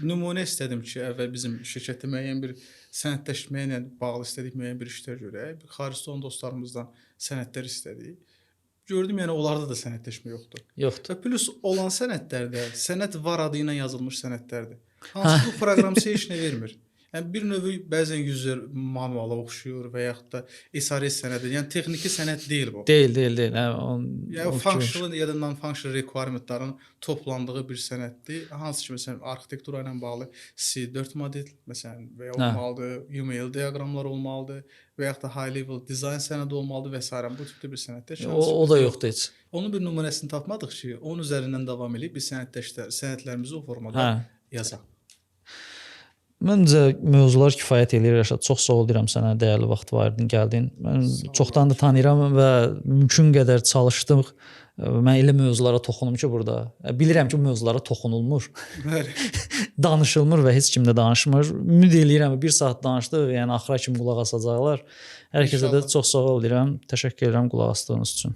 Speaker 2: nümunə istədim ki, əvvəl bizim şirkətdə müəyyən bir sənədləşmə ilə bağlı istədik müəyyən bir işlər görək. Xaricdə olan dostlarımızdan sənədlər istədik. Gördüm, yəni onlarda da sənədləşmə yoxdur.
Speaker 1: Yoxdur.
Speaker 2: Və plus olan sənədlərdə sənəd var adı ilə yazılmış sənədlərdir. Hansı bu proqramçıya heç nə vermir. Yəni bir növ bəzən user manuala oxşuyur və yaxud da SRS sənədi. Yəni texniki sənəd deyil bu.
Speaker 1: Deyil.
Speaker 2: Yəni functional ya da non-functional requirement-ların toplandığı bir sənəddir. Hansı ki, məsələn, arxitektura ilə bağlı C4 model, məsələn, və ya olmalıdır, UML diaqramlar olmalıdır və yaxud da high level design sənədi olmalıdır və s. Bu tipdə bir sənəddir.
Speaker 1: O da yoxdur heç.
Speaker 2: Onun bir nümunəsini tapmadıq ki, onun üzərindən davam edib biz sənədlərimizi o formada yazaq.
Speaker 1: Məncə mövzular kifayət eləyir Rəşad. Çox sağ ol deyirəm sənə, dəyərli vaxt verdin, gəldin. Mən çoxdan da tanıyıram və mümkün qədər çalışdıq. Mən elə mövzulara toxunum ki, burada. Bilirəm ki, bu mövzulara toxunulmur.
Speaker 2: Bəli.
Speaker 1: Danışılmır və heç kim də danışmır. Ümid eləyirəm 1 saat danışdıq, yəni axıra kimi qulaq asacaqlar. Hər kəsə də çox sağ ol deyirəm. Təşəkkür edirəm qulaq asdığınız üçün.